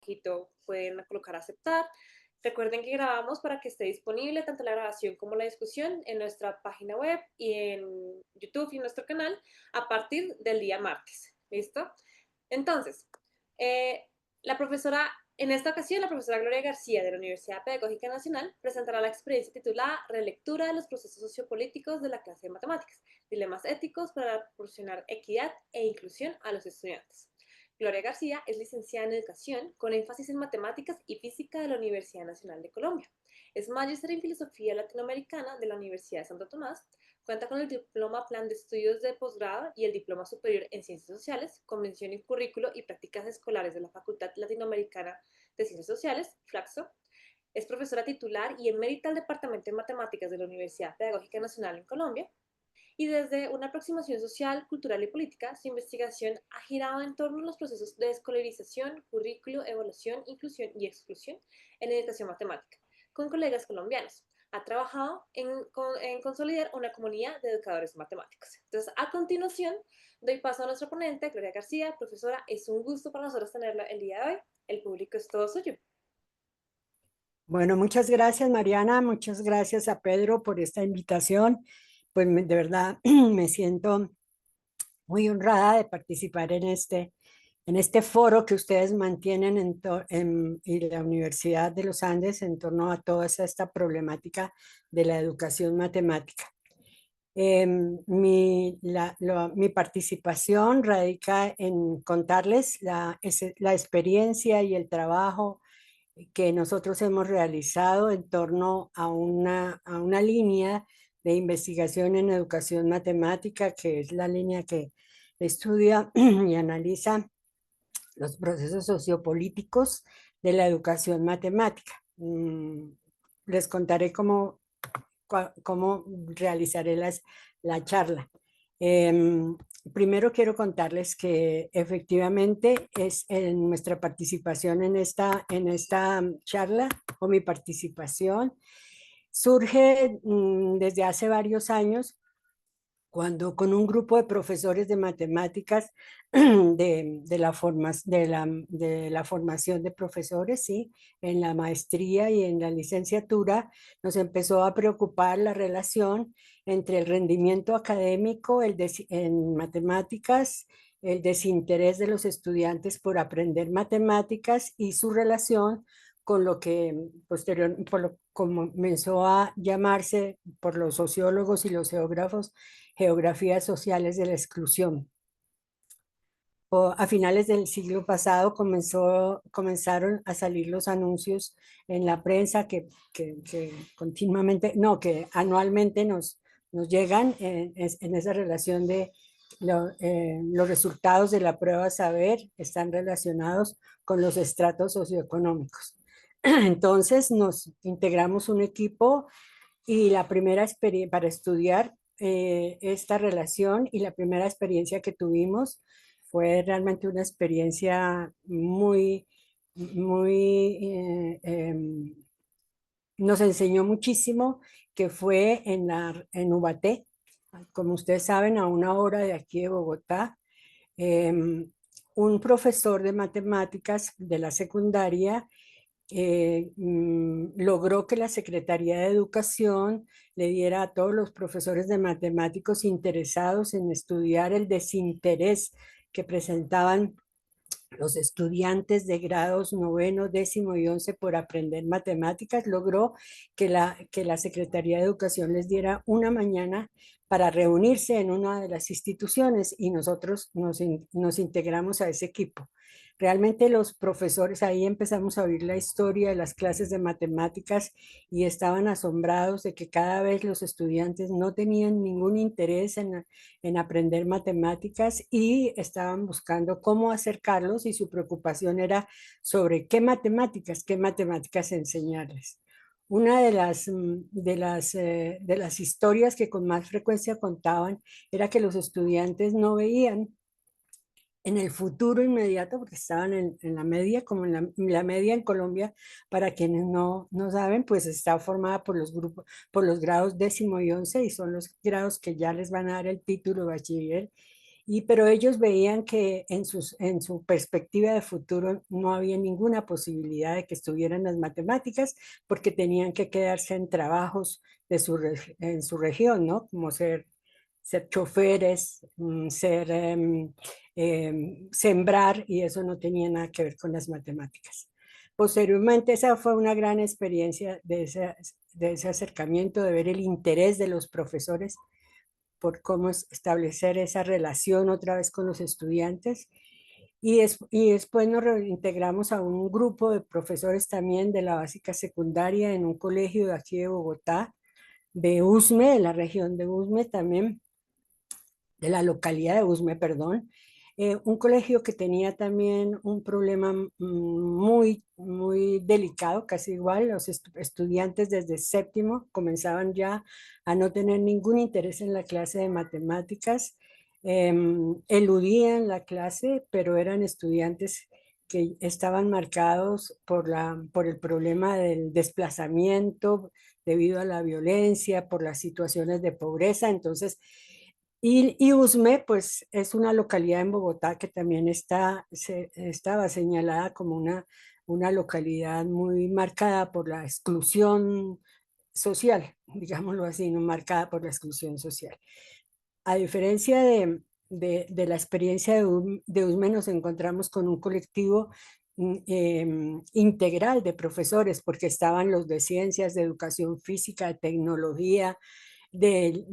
poquito pueden colocar aceptar. Recuerden que grabamos para que esté disponible tanto la grabación como la discusión en nuestra página web y en YouTube y en nuestro canal a partir del día martes. ¿Listo? Entonces, eh, en esta ocasión, la profesora Gloria García de la Universidad Pedagógica Nacional presentará la experiencia titulada Relectura de los procesos sociopolíticos de la clase de matemáticas, dilemas éticos para proporcionar equidad e inclusión a los estudiantes. Gloria García es licenciada en Educación con énfasis en Matemáticas y Física de la Universidad Nacional de Colombia. Es magíster en Filosofía Latinoamericana de la Universidad de Santo Tomás. Cuenta con el diploma Plan de Estudios de Posgrado y el diploma superior en Ciencias Sociales, Convención y Currículo y Prácticas Escolares de la Facultad Latinoamericana de Ciencias Sociales, FLACSO. Es profesora titular y emérita del Departamento de Matemáticas de la Universidad Pedagógica Nacional en Colombia. Y desde una aproximación social, cultural y política, su investigación ha girado en torno a los procesos de escolarización, currículo, evaluación, inclusión y exclusión en educación matemática, con colegas colombianos. Ha trabajado en consolidar una comunidad de educadores matemáticos. Entonces, a continuación, doy paso a nuestra ponente, Gloria García. Profesora, es un gusto para nosotros tenerla el día de hoy. El público es todo suyo. Bueno, muchas gracias, Mariana. Muchas gracias a Pedro por esta invitación. Pues de verdad me siento muy honrada de participar en este foro que ustedes mantienen en la Universidad de los Andes en torno a toda esta problemática de la educación matemática. Mi participación radica en contarles la experiencia y el trabajo que nosotros hemos realizado en torno a una línea de investigación en educación matemática, que es la línea que estudia y analiza los procesos sociopolíticos de la educación matemática. Les contaré cómo realizaré la charla. Primero quiero contarles que efectivamente es en nuestra participación en esta charla o mi participación surge desde hace varios años cuando con un grupo de profesores de matemáticas de la formación de profesores, ¿sí? En la maestría y en la licenciatura, nos empezó a preocupar la relación entre el rendimiento académico en matemáticas, el desinterés de los estudiantes por aprender matemáticas y su relación con lo que comenzó a llamarse por los sociólogos y los geógrafos geografías sociales de la exclusión. A finales del siglo pasado comenzaron a salir los anuncios en la prensa que continuamente, no, que anualmente nos llegan en esa relación de los resultados de la prueba saber están relacionados con los estratos socioeconómicos. Entonces nos integramos un equipo y la primera experiencia para estudiar esta relación y la primera experiencia que tuvimos fue realmente una experiencia muy, nos enseñó muchísimo, que fue en Ubaté, como ustedes saben, a una hora de aquí de Bogotá. Un profesor de matemáticas de la secundaria logró que la Secretaría de Educación le diera a todos los profesores de matemáticos interesados en estudiar el desinterés que presentaban los estudiantes de grados noveno, décimo y 11 por aprender matemáticas, logró que la Secretaría de Educación les diera una mañana para reunirse en una de las instituciones y nosotros nos integramos a ese equipo. Realmente los profesores, ahí empezamos a oír la historia de las clases de matemáticas y estaban asombrados de que cada vez los estudiantes no tenían ningún interés en aprender matemáticas y estaban buscando cómo acercarlos y su preocupación era sobre qué matemáticas enseñarles. Una de las historias que con más frecuencia contaban era que los estudiantes no veían en el futuro inmediato, porque estaban en la media, como la media en Colombia, para quienes no saben, pues está formada por los grupos, por los grados décimo y 11, y son los grados que ya les van a dar el título de bachiller. pero ellos veían que en su perspectiva de futuro no había ninguna posibilidad de que estuvieran las matemáticas porque tenían que quedarse en trabajos en su región, ¿no? Como ser choferes, sembrar, y eso no tenía nada que ver con las matemáticas. Posteriormente, esa fue una gran experiencia de ese acercamiento, de ver el interés de los profesores por cómo establecer esa relación otra vez con los estudiantes. Y después nos reintegramos a un grupo de profesores también de la básica secundaria en un colegio de aquí de Bogotá, de Usme, de la región de Usme también, de la localidad de Usme, perdón, un colegio que tenía también un problema muy delicado, casi igual. Los estudiantes desde séptimo comenzaban ya a no tener ningún interés en la clase de matemáticas, eludían la clase, pero eran estudiantes que estaban marcados por el problema del desplazamiento debido a la violencia, por las situaciones de pobreza. Entonces, y Usme, pues es una localidad en Bogotá que también estaba señalada como una localidad muy marcada por la exclusión social, digámoslo así, no marcada por la exclusión social. A diferencia de la experiencia de Usme, nos encontramos con un colectivo integral de profesores, porque estaban los de ciencias, de educación física, de tecnología, de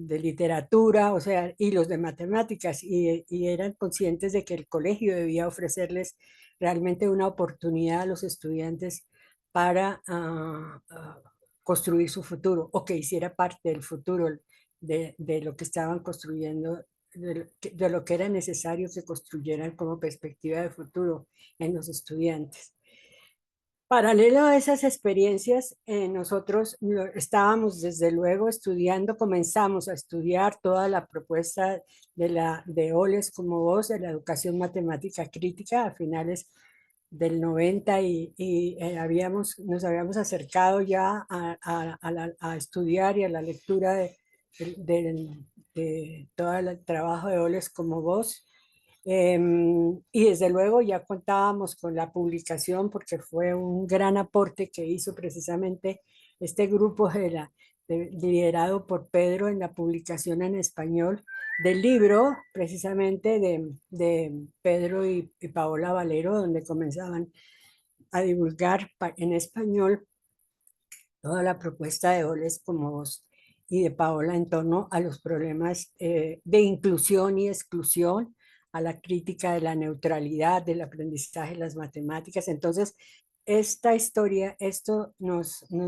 literatura, o sea, y los de matemáticas, y eran conscientes de que el colegio debía ofrecerles realmente una oportunidad a los estudiantes para construir su futuro, o que hiciera parte del futuro de lo que estaban construyendo, de lo que era necesario que construyeran como perspectiva de futuro en los estudiantes. Paralelo a esas experiencias, nosotros estábamos desde luego estudiando, comenzamos a estudiar toda la propuesta de Oles como voz de la educación matemática crítica a finales del 90, nos habíamos acercado ya a estudiar y a la lectura de todo el trabajo de Oles como voz. Y desde luego ya contábamos con la publicación, porque fue un gran aporte que hizo precisamente este grupo liderado por Pedro, en la publicación en español del libro precisamente de Pedro y Paola Valero, donde comenzaban a divulgar en español toda la propuesta de Oles como voz y de Paola en torno a los problemas de inclusión y exclusión, a la crítica de la neutralidad, del aprendizaje de las matemáticas. Entonces, esta historia, esto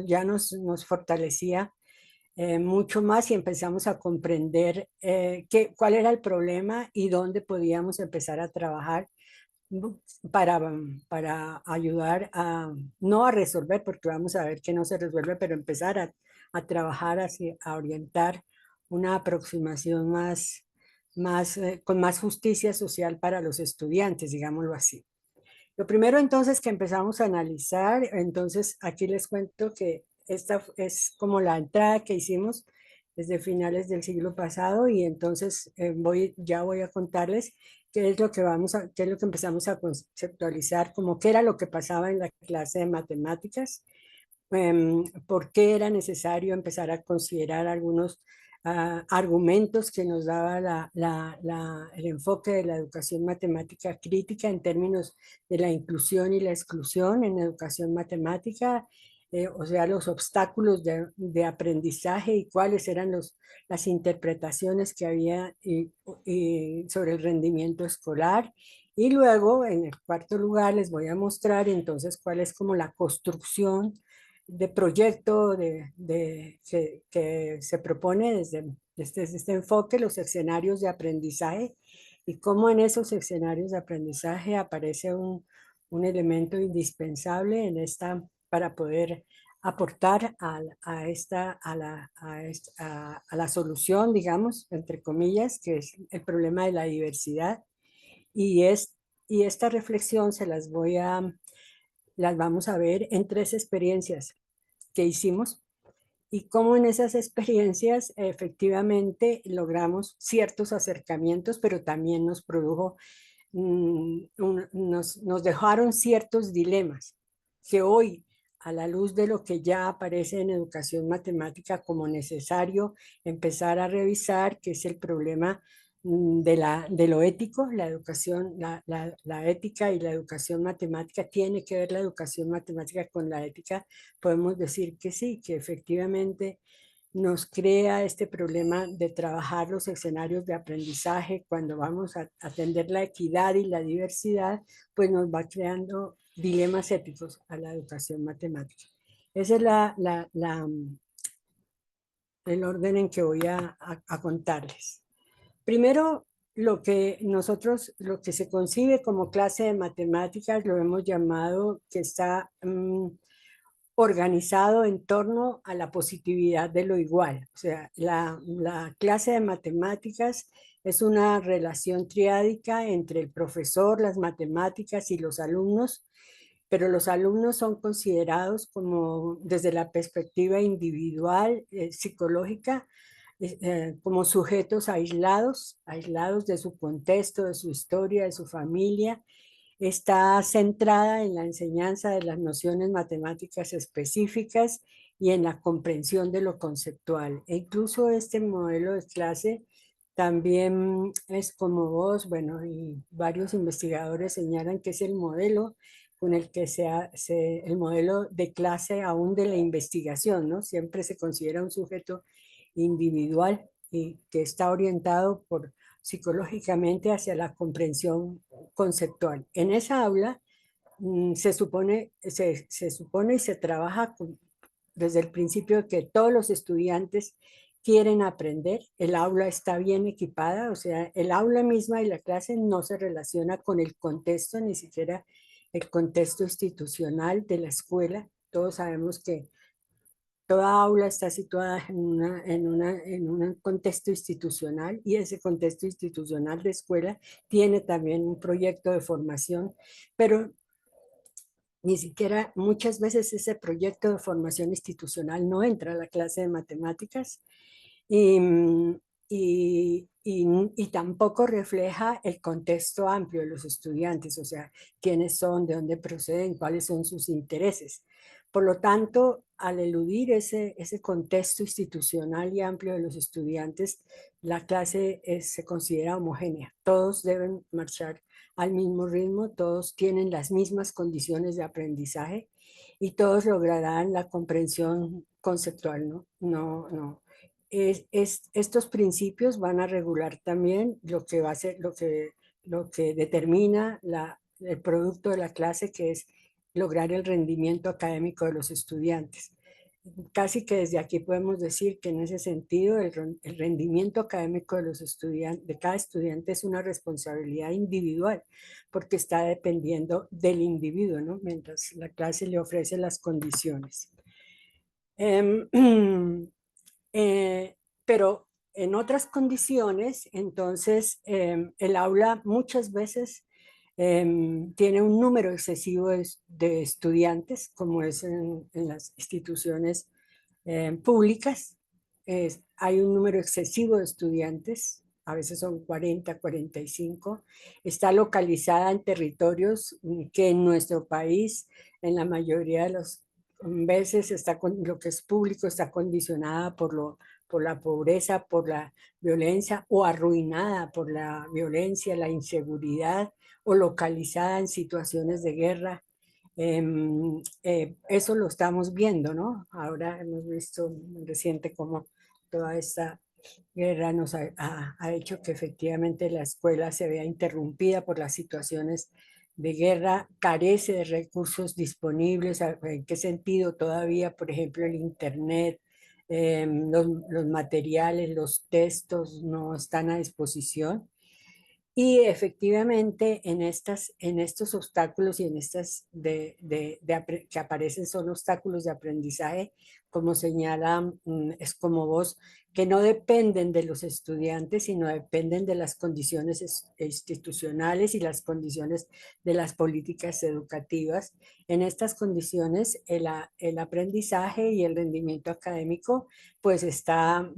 ya nos fortalecía mucho más, y empezamos a comprender cuál era el problema y dónde podíamos empezar a trabajar para, para ayudar no a resolver, porque vamos a ver que no se resuelve, pero empezar a trabajar, a orientar una aproximación con más justicia social para los estudiantes, digámoslo así. Lo primero entonces que empezamos a analizar, entonces aquí les cuento que esta es como la entrada que hicimos desde finales del siglo pasado, y entonces ya voy a contarles qué es lo que qué es lo que empezamos a conceptualizar, como qué era lo que pasaba en la clase de matemáticas, por qué era necesario empezar a considerar algunos argumentos que nos daba el enfoque de la educación matemática crítica en términos de la inclusión y la exclusión en educación matemática, o sea, los obstáculos de aprendizaje y cuáles eran las interpretaciones que había sobre el rendimiento escolar. Y luego, en el cuarto lugar, les voy a mostrar entonces cuál es como la construcción de proyecto que se propone desde este enfoque, los escenarios de aprendizaje, y cómo en esos escenarios de aprendizaje aparece un elemento indispensable para poder aportar a la solución, digamos, entre comillas, que es el problema de la diversidad. Y, y esta reflexión las vamos a ver en tres experiencias que hicimos y cómo en esas experiencias efectivamente logramos ciertos acercamientos, pero también nos produjo, nos dejaron ciertos dilemas que hoy, a la luz de lo que ya aparece en educación matemática como necesario empezar a revisar, que es el problema de lo ético, la educación, la ética y la educación matemática, tiene que ver la educación matemática con la ética, podemos decir que sí, que efectivamente nos crea este problema de trabajar los escenarios de aprendizaje cuando vamos a atender la equidad y la diversidad, pues nos va creando dilemas éticos a la educación matemática. Ese es el orden en que voy a contarles. Primero, lo que se concibe como clase de matemáticas, lo hemos llamado que está organizado en torno a la positividad de lo igual. O sea, la clase de matemáticas es una relación triádica entre el profesor, las matemáticas y los alumnos, pero los alumnos son considerados como desde la perspectiva individual, psicológica, como sujetos aislados, aislados de su contexto, de su historia, de su familia. Está centrada en la enseñanza de las nociones matemáticas específicas y en la comprensión de lo conceptual. E incluso este modelo de clase también es como vos, bueno, y varios investigadores señalan que es el modelo con el que el modelo de clase aún de la investigación, ¿no? Siempre se considera un sujeto individual y que está orientado psicológicamente hacia la comprensión conceptual. En esa aula se supone y se trabaja desde el principio de que todos los estudiantes quieren aprender, el aula está bien equipada, o sea, el aula misma y la clase no se relaciona con el contexto, ni siquiera el contexto institucional de la escuela. Todos sabemos que toda aula está situada en un contexto institucional y ese contexto institucional de escuela tiene también un proyecto de formación, pero ni siquiera muchas veces ese proyecto de formación institucional no entra a la clase de matemáticas y, y tampoco refleja el contexto amplio de los estudiantes, o sea, quiénes son, de dónde proceden, cuáles son sus intereses. Por lo tanto, al eludir ese contexto institucional y amplio de los estudiantes, la clase se considera homogénea. Todos deben marchar al mismo ritmo, todos tienen las mismas condiciones de aprendizaje y todos lograrán la comprensión conceptual, ¿no? No. Estos principios van a regular también lo que va a ser, lo que determina el producto de la clase, que es lograr el rendimiento académico de los estudiantes. Casi que desde aquí podemos decir que en ese sentido el rendimiento académico de los estudiantes, de cada estudiante, es una responsabilidad individual, porque está dependiendo del individuo, ¿no? Mientras la clase le ofrece las condiciones. Pero en otras condiciones, entonces el aula muchas veces tiene un número excesivo de estudiantes, como es en las instituciones públicas. Hay un número excesivo de estudiantes, a veces son 40, 45. Está localizada en territorios que en nuestro país, en la mayoría de las veces, lo que es público está condicionada por la pobreza, por la violencia, o arruinada por la violencia, la inseguridad, o localizada en situaciones de guerra. Eso lo estamos viendo, ¿no? Ahora hemos visto reciente cómo toda esta guerra nos ha hecho que efectivamente la escuela se vea interrumpida por las situaciones de guerra, carece de recursos disponibles. ¿En qué sentido? Todavía, por ejemplo, el Internet, los materiales, los textos no están a disposición. Y efectivamente en estos obstáculos y en estas que aparecen son obstáculos de aprendizaje, como señala Es como vos, que no dependen de los estudiantes, sino dependen de las condiciones institucionales y las condiciones de las políticas educativas. En estas condiciones, el aprendizaje y el rendimiento académico pues está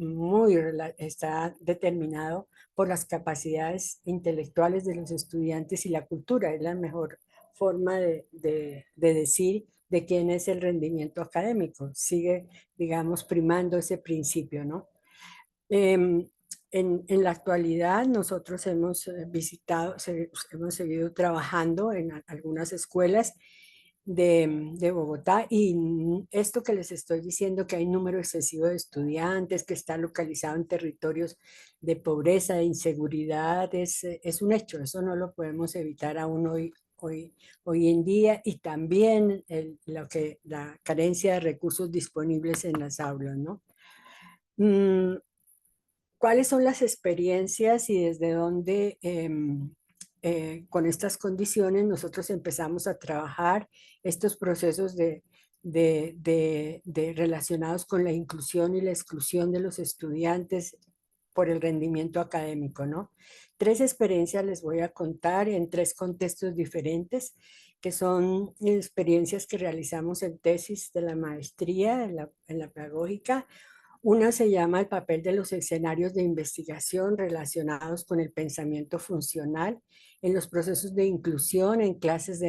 determinado por las capacidades intelectuales de los estudiantes y la cultura. Es la mejor forma de decir de quién es el rendimiento académico. Sigue, digamos, primando ese principio, ¿no? En la actualidad nosotros hemos hemos seguido trabajando en algunas escuelas de Bogotá, y esto que les estoy diciendo, que hay número excesivo de estudiantes, que está localizado en territorios de pobreza, de inseguridad, es un hecho. Eso no lo podemos evitar aún hoy en día, y también la carencia de recursos disponibles en las aulas, ¿no? ¿Cuáles son las experiencias y desde dónde, con estas condiciones, nosotros empezamos a trabajar estos procesos relacionados con la inclusión y la exclusión de los estudiantes por el rendimiento académico, ¿no? Tres experiencias les voy a contar en tres contextos diferentes, que son experiencias que realizamos en tesis de la maestría en la pedagógica. Una se llama El papel de los escenarios de investigación relacionados con el pensamiento funcional en los procesos de inclusión en clases.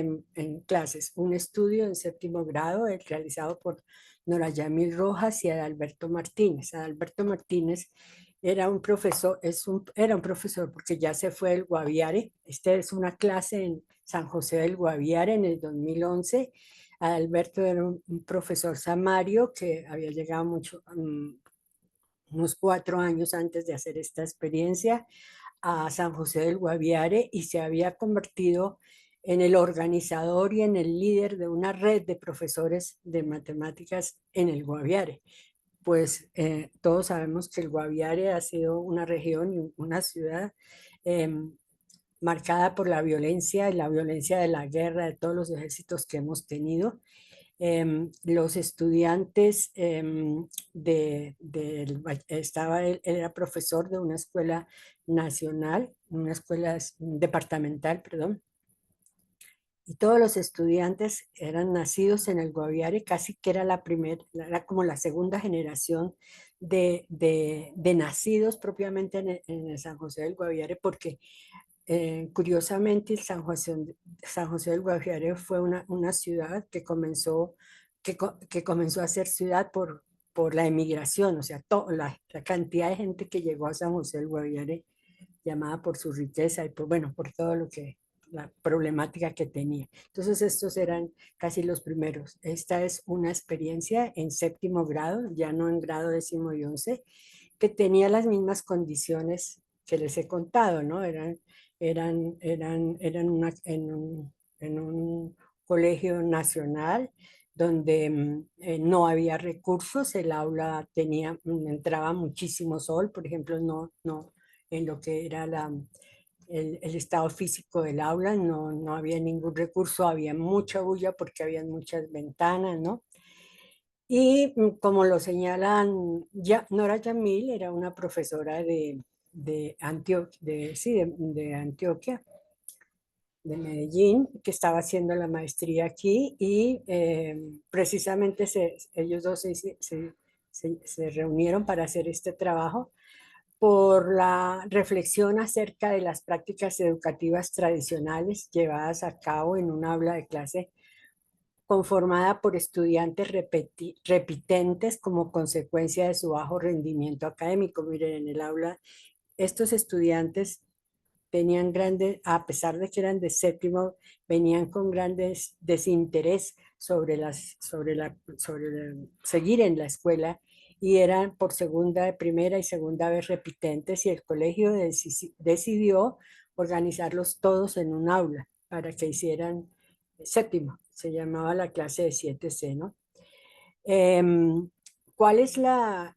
Un estudio en séptimo grado realizado por Nora Yamil Rojas y Adalberto Martínez. Adalberto Martínez era un profesor, era un profesor porque ya se fue del Guaviare. Esta es una clase en San José del Guaviare en el 2011. Adalberto era un profesor samario que había llegado unos 4 años antes de hacer esta experiencia a San José del Guaviare, y se había convertido en el organizador y en el líder de una red de profesores de matemáticas en el Guaviare. Pues todos sabemos que el Guaviare ha sido una región y una ciudad eh, marcada por la violencia y la violencia de la guerra, de todos los ejércitos que hemos tenido. Los estudiantes él era profesor de una escuela nacional, una escuela departamental, perdón, y todos los estudiantes eran nacidos en el Guaviare. Casi que era como la segunda generación de nacidos propiamente en el San José del Guaviare, porque curiosamente, San José del Guaviare fue una ciudad que comenzó a ser ciudad por la emigración. O sea, la cantidad de gente que llegó a San José del Guaviare, llamada por su riqueza y por todo la problemática que tenía. Entonces, estos eran casi los primeros. Esta es una experiencia en séptimo grado, ya no en grado 10º y 11, que tenía las mismas condiciones que les he contado, ¿no? En un colegio nacional donde no había recursos. El aula entraba muchísimo sol, por ejemplo, no en lo que era el estado físico del aula, no había ningún recurso, había mucha bulla porque había muchas ventanas, ¿no? Y como lo señalan, Nora Yamil era una profesora de Antioquia, de Medellín, que estaba haciendo la maestría aquí, y precisamente ellos dos se reunieron para hacer este trabajo por la reflexión acerca de las prácticas educativas tradicionales llevadas a cabo en un aula de clase conformada por estudiantes repitentes como consecuencia de su bajo rendimiento académico. Miren, en el aula, estos estudiantes a pesar de que eran de séptimo, venían con grandes desinterés sobre seguir en la escuela, y eran por primera y segunda vez repitentes, y el colegio decidió organizarlos todos en un aula para que hicieran séptimo. Se llamaba la clase de 7C, ¿no? Em, ¿Cuál es la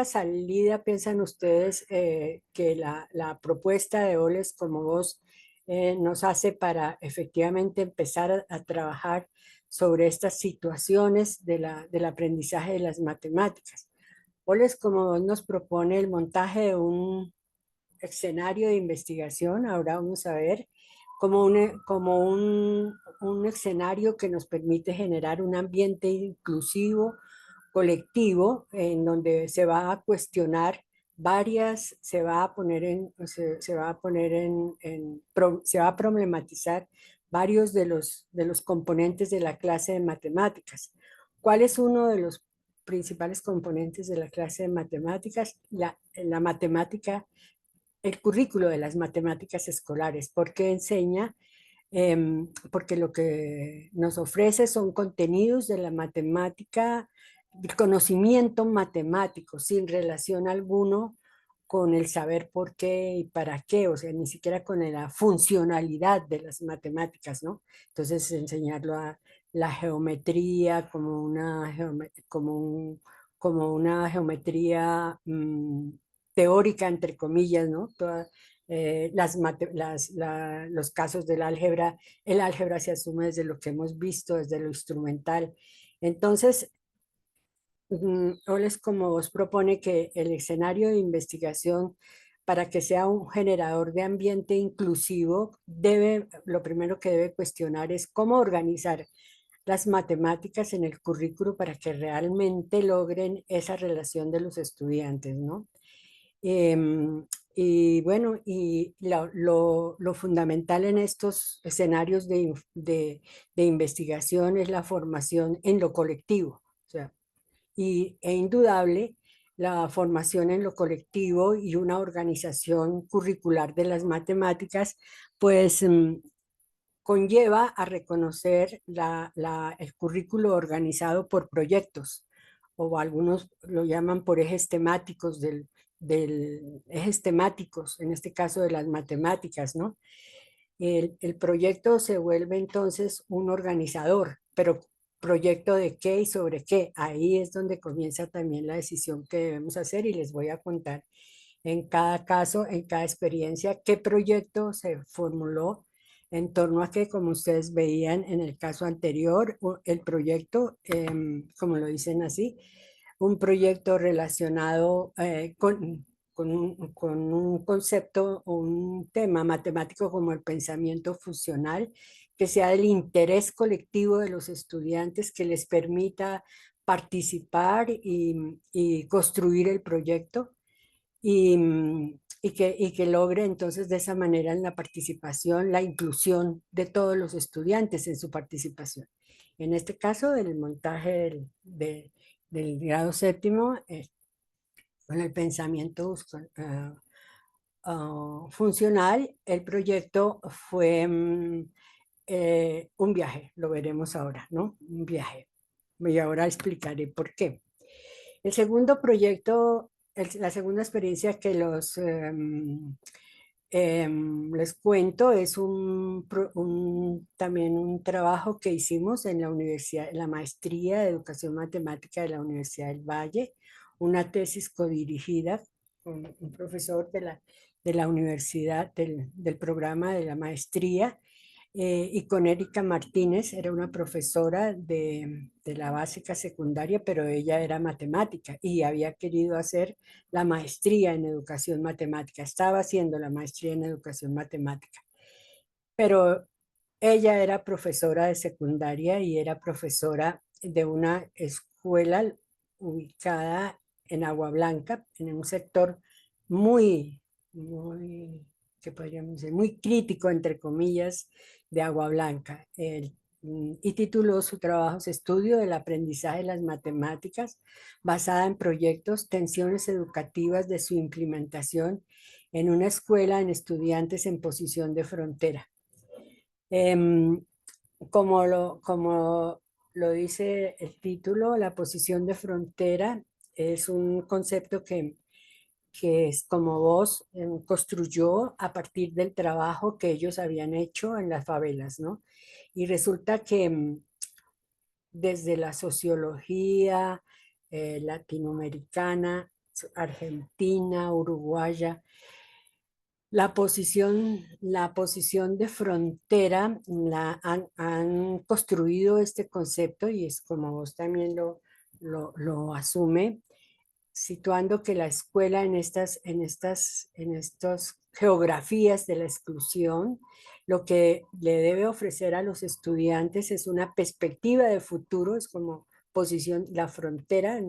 salida, piensan ustedes, que la propuesta de Oles como vos nos hace para efectivamente empezar a trabajar sobre estas situaciones del aprendizaje de las matemáticas. Oles, como nos propone el montaje de un escenario de investigación, ahora vamos a ver como un escenario que nos permite generar un ambiente inclusivo, colectivo, en donde se va a cuestionar se va a poner se va a poner se va a problematizar varios de los componentes de la clase de matemáticas. ¿Cuál es uno de los principales componentes de la clase de matemáticas? La matemática, el currículo de las matemáticas escolares, porque enseña, porque lo que nos ofrece son contenidos de la matemática, conocimiento matemático, sin relación alguno con el saber por qué y para qué, o sea, ni siquiera con la funcionalidad de las matemáticas, ¿no? Entonces, enseñarlo a la geometría como una geometría teórica, entre comillas, ¿no? Los casos del álgebra, el álgebra se asume desde lo que hemos visto, desde lo instrumental. Entonces, Oles como vos propone que el escenario de investigación, para que sea un generador de ambiente inclusivo, lo primero que debe cuestionar es cómo organizar las matemáticas en el currículo para que realmente logren esa relación de los estudiantes, ¿no? Y bueno, y lo fundamental en estos escenarios de investigación es la formación en lo colectivo, o sea, e indudable la formación en lo colectivo y una organización curricular de las matemáticas, pues conlleva a reconocer el currículo organizado por proyectos, o algunos lo llaman por ejes temáticos ejes temáticos, en este caso de las matemáticas, ¿no? El proyecto se vuelve entonces un organizador, pero proyecto de qué y sobre qué. Ahí es donde comienza también la decisión que debemos hacer, y les voy a contar en cada caso, en cada experiencia, qué proyecto se formuló en torno a que, como ustedes veían en el caso anterior, el proyecto, como lo dicen así, un proyecto relacionado con un concepto o un tema matemático como el pensamiento funcional, que sea del interés colectivo de los estudiantes, que les permita participar y construir el proyecto, y que logre entonces de esa manera en la participación, la inclusión de todos los estudiantes en su participación. En este caso, del montaje del grado séptimo, con el pensamiento funcional, el proyecto fue un viaje, lo veremos ahora, ¿no? Un viaje. Y ahora explicaré por qué. El segundo proyecto, la segunda experiencia que les cuento es también un trabajo que hicimos en la universidad, en la maestría de educación matemática de la Universidad del Valle, una tesis codirigida con un profesor de la universidad, del programa de la maestría, y con Erika Martínez. Era una profesora de la básica secundaria, pero ella era matemática y había querido hacer la maestría en educación matemática. Estaba haciendo la maestría en educación matemática, pero ella era profesora de secundaria y era profesora de una escuela ubicada en Agua Blanca, en un sector muy, muy, ¿qué podríamos decir? Muy crítico, entre comillas, de Agua Blanca. Y tituló su trabajo Estudio del aprendizaje de las matemáticas, basada en proyectos, tensiones educativas de su implementación en una escuela en estudiantes en posición de frontera. Em, como lo dice el título, la posición de frontera es un concepto que es como vos construyó a partir del trabajo que ellos habían hecho en las favelas, ¿no? Y resulta que desde la sociología latinoamericana, argentina, uruguaya, La posición de frontera han construido este concepto y es como vos también lo asume, situando que la escuela en estas geografías de la exclusión, lo que le debe ofrecer a los estudiantes es una perspectiva de futuro, es como posición, la frontera,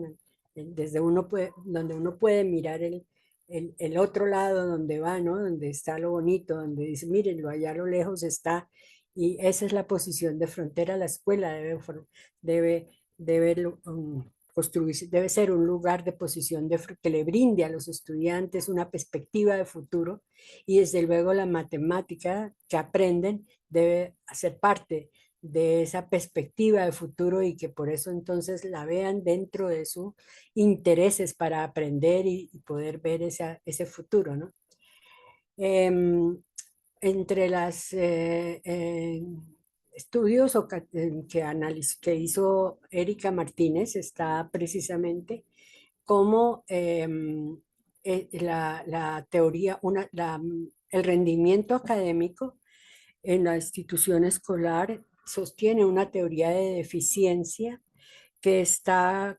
desde donde uno puede mirar el otro lado donde va, ¿no? Donde está lo bonito, donde dice, mírenlo, allá a lo lejos está, y esa es la posición de frontera. La escuela debe, debe construirse, debe ser un lugar de posición que le brinde a los estudiantes una perspectiva de futuro, y desde luego la matemática que aprenden debe ser parte de esa perspectiva de futuro y que por eso entonces la vean dentro de sus intereses para aprender y poder ver ese futuro, ¿no? Em, entre los estudios que hizo Erika Martínez está precisamente cómo la teoría, el rendimiento académico en la institución escolar sostiene una teoría de deficiencia que está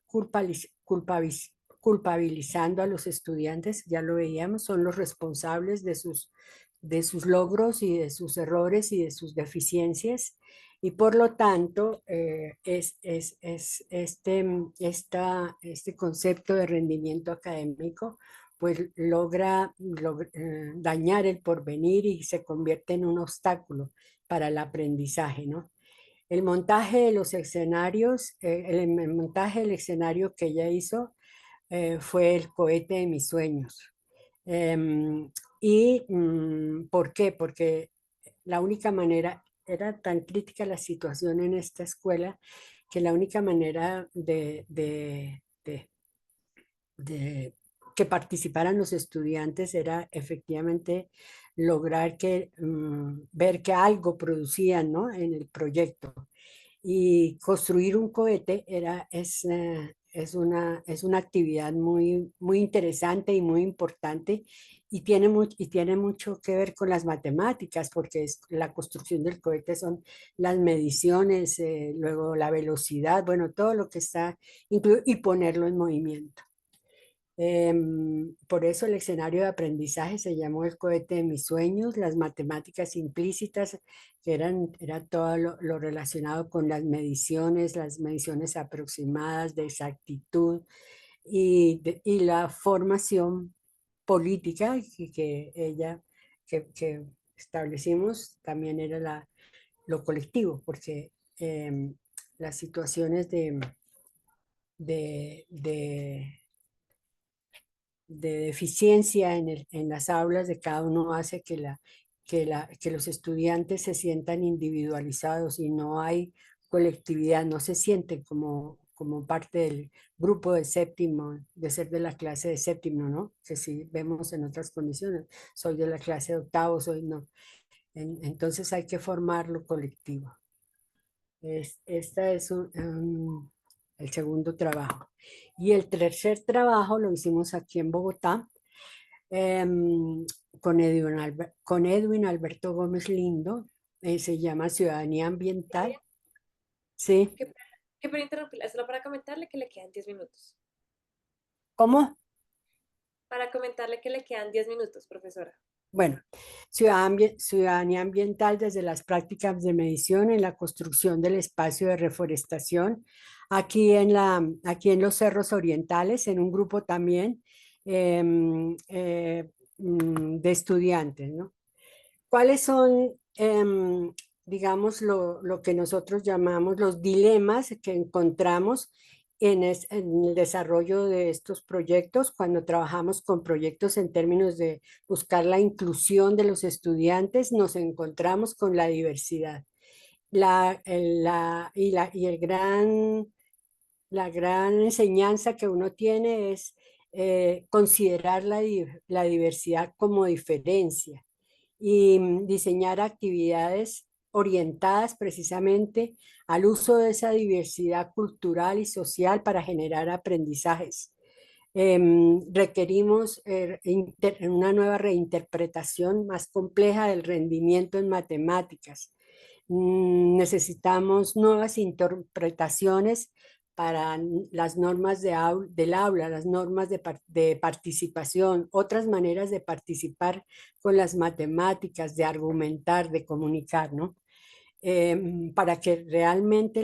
culpabilizando a los estudiantes, ya lo veíamos, son los responsables de sus logros y de sus errores y de sus deficiencias. Y por lo tanto, este concepto de rendimiento académico pues dañar el porvenir y se convierte en un obstáculo para el aprendizaje, ¿no? El montaje de los escenarios, el montaje del escenario que ella hizo fue el cohete de mis sueños. ¿Por qué? Porque la única manera, era tan crítica la situación en esta escuela, que la única manera de que participaran los estudiantes era efectivamente lograr ver que algo producían, ¿no? En el proyecto. Y construir un cohete es una actividad muy interesante y muy importante y tiene mucho que ver con las matemáticas, porque la construcción del cohete son las mediciones, luego la velocidad, bueno, todo lo que está incluido y ponerlo en movimiento. Por eso el escenario de aprendizaje se llamó el cohete de mis sueños, las matemáticas implícitas, que era todo lo relacionado con las mediciones aproximadas de exactitud y la formación política que establecimos también era lo colectivo, porque las situaciones de, de de deficiencia en las aulas de cada uno hace que los estudiantes se sientan individualizados y no hay colectividad, no se sienten como parte del grupo de séptimo, de ser de la clase de séptimo, ¿no? Que si vemos en otras condiciones, soy de la clase de octavo, soy no. Entonces hay que formar lo colectivo. Esta es el segundo trabajo. Y el tercer trabajo lo hicimos aquí en Bogotá em, con Edwin Alberto Gómez Lindo. Se llama Ciudadanía Ambiental. Sí. Qué, qué pena interrumpirla, solo para comentarle que le quedan 10 minutos. ¿Cómo? Para comentarle que le quedan 10 minutos, profesora. Bueno, ciudadanía ambiental desde las prácticas de medición en la construcción del espacio de reforestación, aquí en los Cerros Orientales, en un grupo también de estudiantes, ¿no? ¿Cuáles son, digamos, lo que nosotros llamamos los dilemas que encontramos en el desarrollo de estos proyectos, cuando trabajamos con proyectos en términos de buscar la inclusión de los estudiantes, nos encontramos con la diversidad. La gran enseñanza que uno tiene es considerar la diversidad como diferencia y diseñar actividades orientadas precisamente al uso de esa diversidad cultural y social para generar aprendizajes. Requerimos una nueva reinterpretación más compleja del rendimiento en matemáticas. Necesitamos nuevas interpretaciones para las normas del aula, las normas de participación, otras maneras de participar con las matemáticas, de argumentar, de comunicar, ¿no? Para que realmente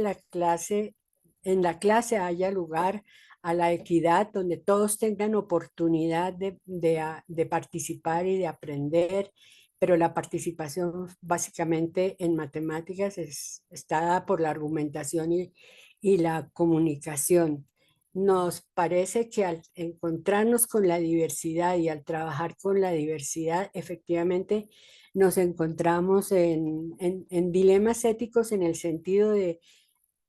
en la clase haya lugar a la equidad, donde todos tengan oportunidad de participar y de aprender, pero la participación básicamente en matemáticas está dada por la argumentación y la comunicación. Nos parece que al encontrarnos con la diversidad y al trabajar con la diversidad, efectivamente nos encontramos en dilemas éticos en el sentido de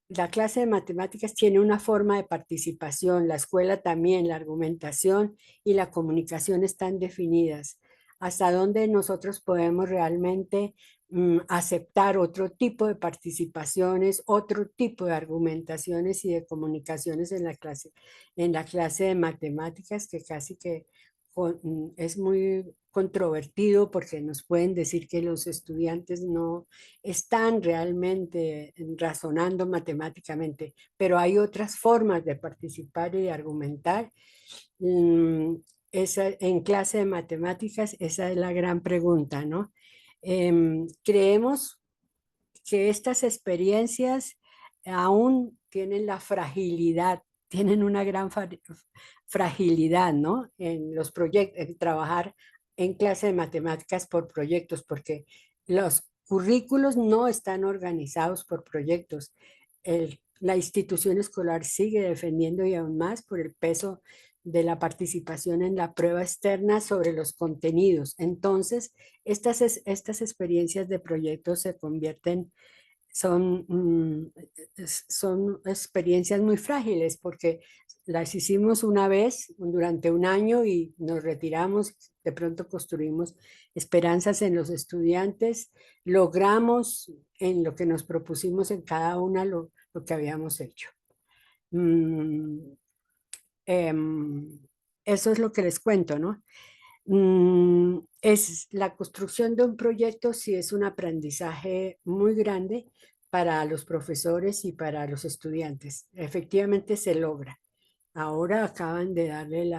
la clase de matemáticas tiene una forma de participación, la escuela también, la argumentación y la comunicación están definidas. Hasta dónde nosotros podemos realmente aceptar otro tipo de participaciones, otro tipo de argumentaciones y de comunicaciones en la clase de matemáticas, que casi que es muy controvertido porque nos pueden decir que los estudiantes no están realmente razonando matemáticamente, pero hay otras formas de participar y de argumentar. Mm, en clase de matemáticas, esa es la gran pregunta, ¿no? Creemos que estas experiencias aún tienen la fragilidad, tienen una gran fragilidad, ¿no? En los proyectos, en trabajar en clase de matemáticas por proyectos, porque los currículos no están organizados por proyectos. La institución escolar sigue defendiendo y aún más por el peso de la participación en la prueba externa sobre los contenidos. Entonces, estas experiencias de proyectos se convierten son, son experiencias muy frágiles porque las hicimos una vez durante un año y nos retiramos, de pronto construimos esperanzas en los estudiantes, logramos en lo que nos propusimos en cada una lo que habíamos hecho. Mm, em, Eso es lo que les cuento, ¿no? Es la construcción de un proyecto, sí es un aprendizaje muy grande para los profesores y para los estudiantes. Efectivamente se logra. Ahora acaban de darle el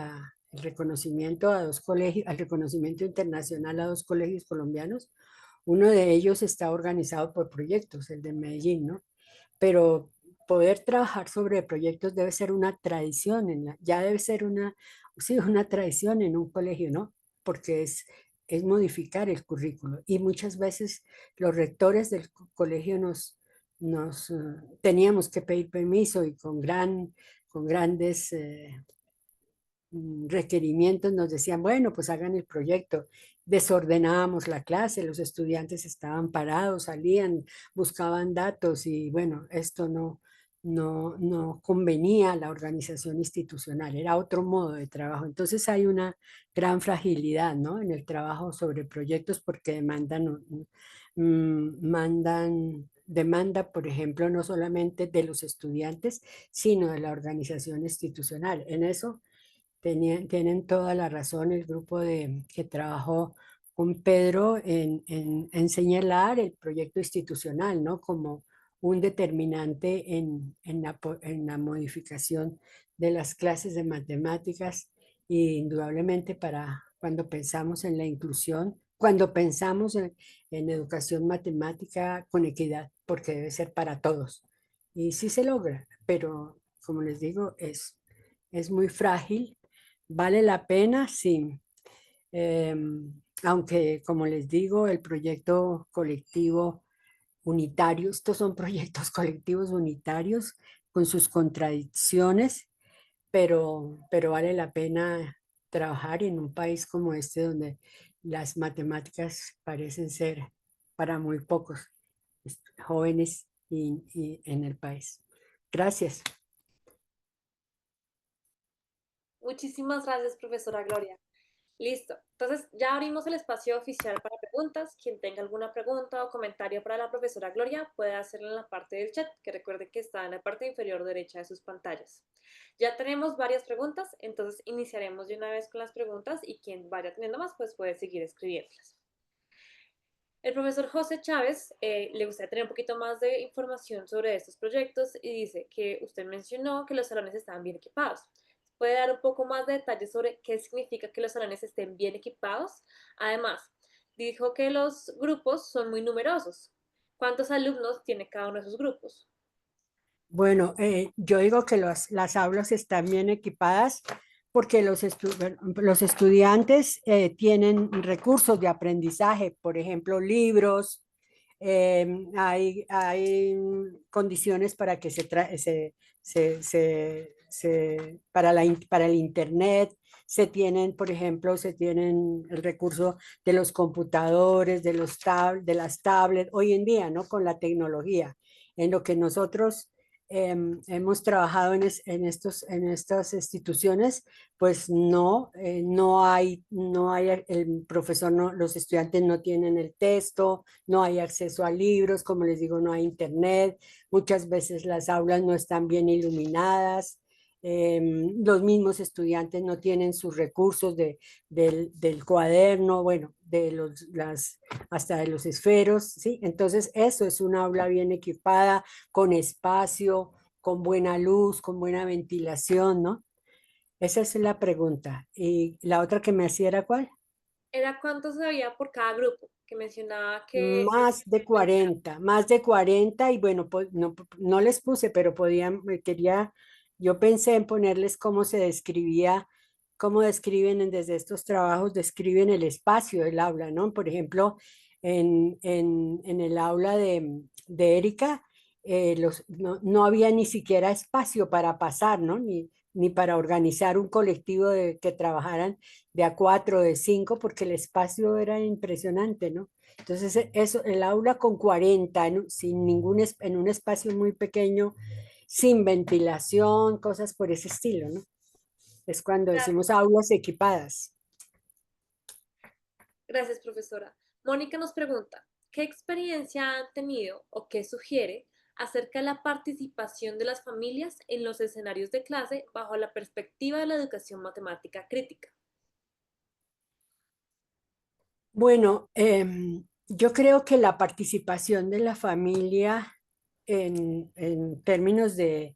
reconocimiento a dos colegios, al reconocimiento internacional a dos colegios colombianos. Uno de ellos está organizado por proyectos, el de Medellín, ¿no? Pero poder trabajar sobre proyectos debe ser una tradición, ya debe ser sí, una tradición en un colegio, ¿no? Porque es modificar el currículo. Y muchas veces los rectores del colegio teníamos que pedir permiso y con grandes requerimientos nos decían, bueno, pues hagan el proyecto. Desordenábamos la clase, los estudiantes estaban parados, salían, buscaban datos y bueno, esto no convenía a la organización institucional, era otro modo de trabajo. Entonces hay una gran fragilidad, ¿no? En el trabajo sobre proyectos porque demanda, por ejemplo, no solamente de los estudiantes, sino de la organización institucional. En eso tienen toda la razón el grupo que trabajó con Pedro en señalar el proyecto institucional, ¿no? Como un determinante en la modificación de las clases de matemáticas y indudablemente para cuando pensamos en la inclusión, cuando pensamos en educación matemática con equidad, porque debe ser para todos. Y sí se logra, pero como les digo, es muy frágil. ¿Vale la pena? Sí. Aunque, como les digo, el proyecto colectivo unitario, estos son proyectos colectivos unitarios con sus contradicciones, pero vale la pena trabajar en un país como este donde las matemáticas parecen ser para muy pocos jóvenes y en el país. Gracias. Muchísimas gracias, profesora Gloria. Listo. Entonces ya abrimos el espacio oficial para preguntas. Quien tenga alguna pregunta o comentario para la profesora Gloria puede hacerlo en la parte del chat, que recuerde que está en la parte inferior derecha de sus pantallas. Ya tenemos varias preguntas, entonces iniciaremos de una vez con las preguntas y quien vaya teniendo más pues puede seguir escribiéndolas. El profesor José Chávez le gustaría tener un poquito más de información sobre estos proyectos y dice que usted mencionó que los salones estaban bien equipados. ¿Puede dar un poco más de detalles sobre qué significa que los salones estén bien equipados? Además, dijo que los grupos son muy numerosos. ¿Cuántos alumnos tiene cada uno de esos grupos? Bueno, yo digo que las aulas están bien equipadas porque bueno, los estudiantes tienen recursos de aprendizaje, por ejemplo, libros, hay condiciones para que para el internet, se tienen, por ejemplo, se tienen el recurso de los computadores, de las tablets, hoy en día, ¿no? Con la tecnología, en lo que nosotros hemos trabajado en estas instituciones, pues no hay, el profesor, no, los estudiantes no tienen el texto, no hay acceso a libros, como les digo, no hay internet, muchas veces las aulas no están bien iluminadas, los mismos estudiantes no tienen sus recursos del cuaderno, bueno, hasta de los esferos, ¿sí? Entonces eso es una aula bien equipada, con espacio, con buena luz, con buena ventilación, ¿no? Esa es la pregunta. Y la otra que me hacía era ¿cuál? ¿Era cuántos había por cada grupo? Que mencionaba que Más de 40 y bueno, pues no les puse, pero yo pensé en ponerles cómo se describía, cómo desde estos trabajos, describen el espacio del aula, ¿no? Por ejemplo, en el aula de Erika, no había ni siquiera espacio para pasar, ¿no? Ni para organizar un colectivo que trabajaran de a cuatro, de cinco, porque el espacio era impresionante, ¿no? Entonces, eso, el aula con 40, sin en un espacio muy pequeño, sin ventilación, cosas por ese estilo, ¿no? Es cuando decimos aulas equipadas. Gracias, profesora. Mónica nos pregunta, ¿qué experiencia han tenido o qué sugiere acerca de la participación de las familias en los escenarios de clase bajo la perspectiva de la educación matemática crítica? Bueno, yo creo que la participación de la familia en términos de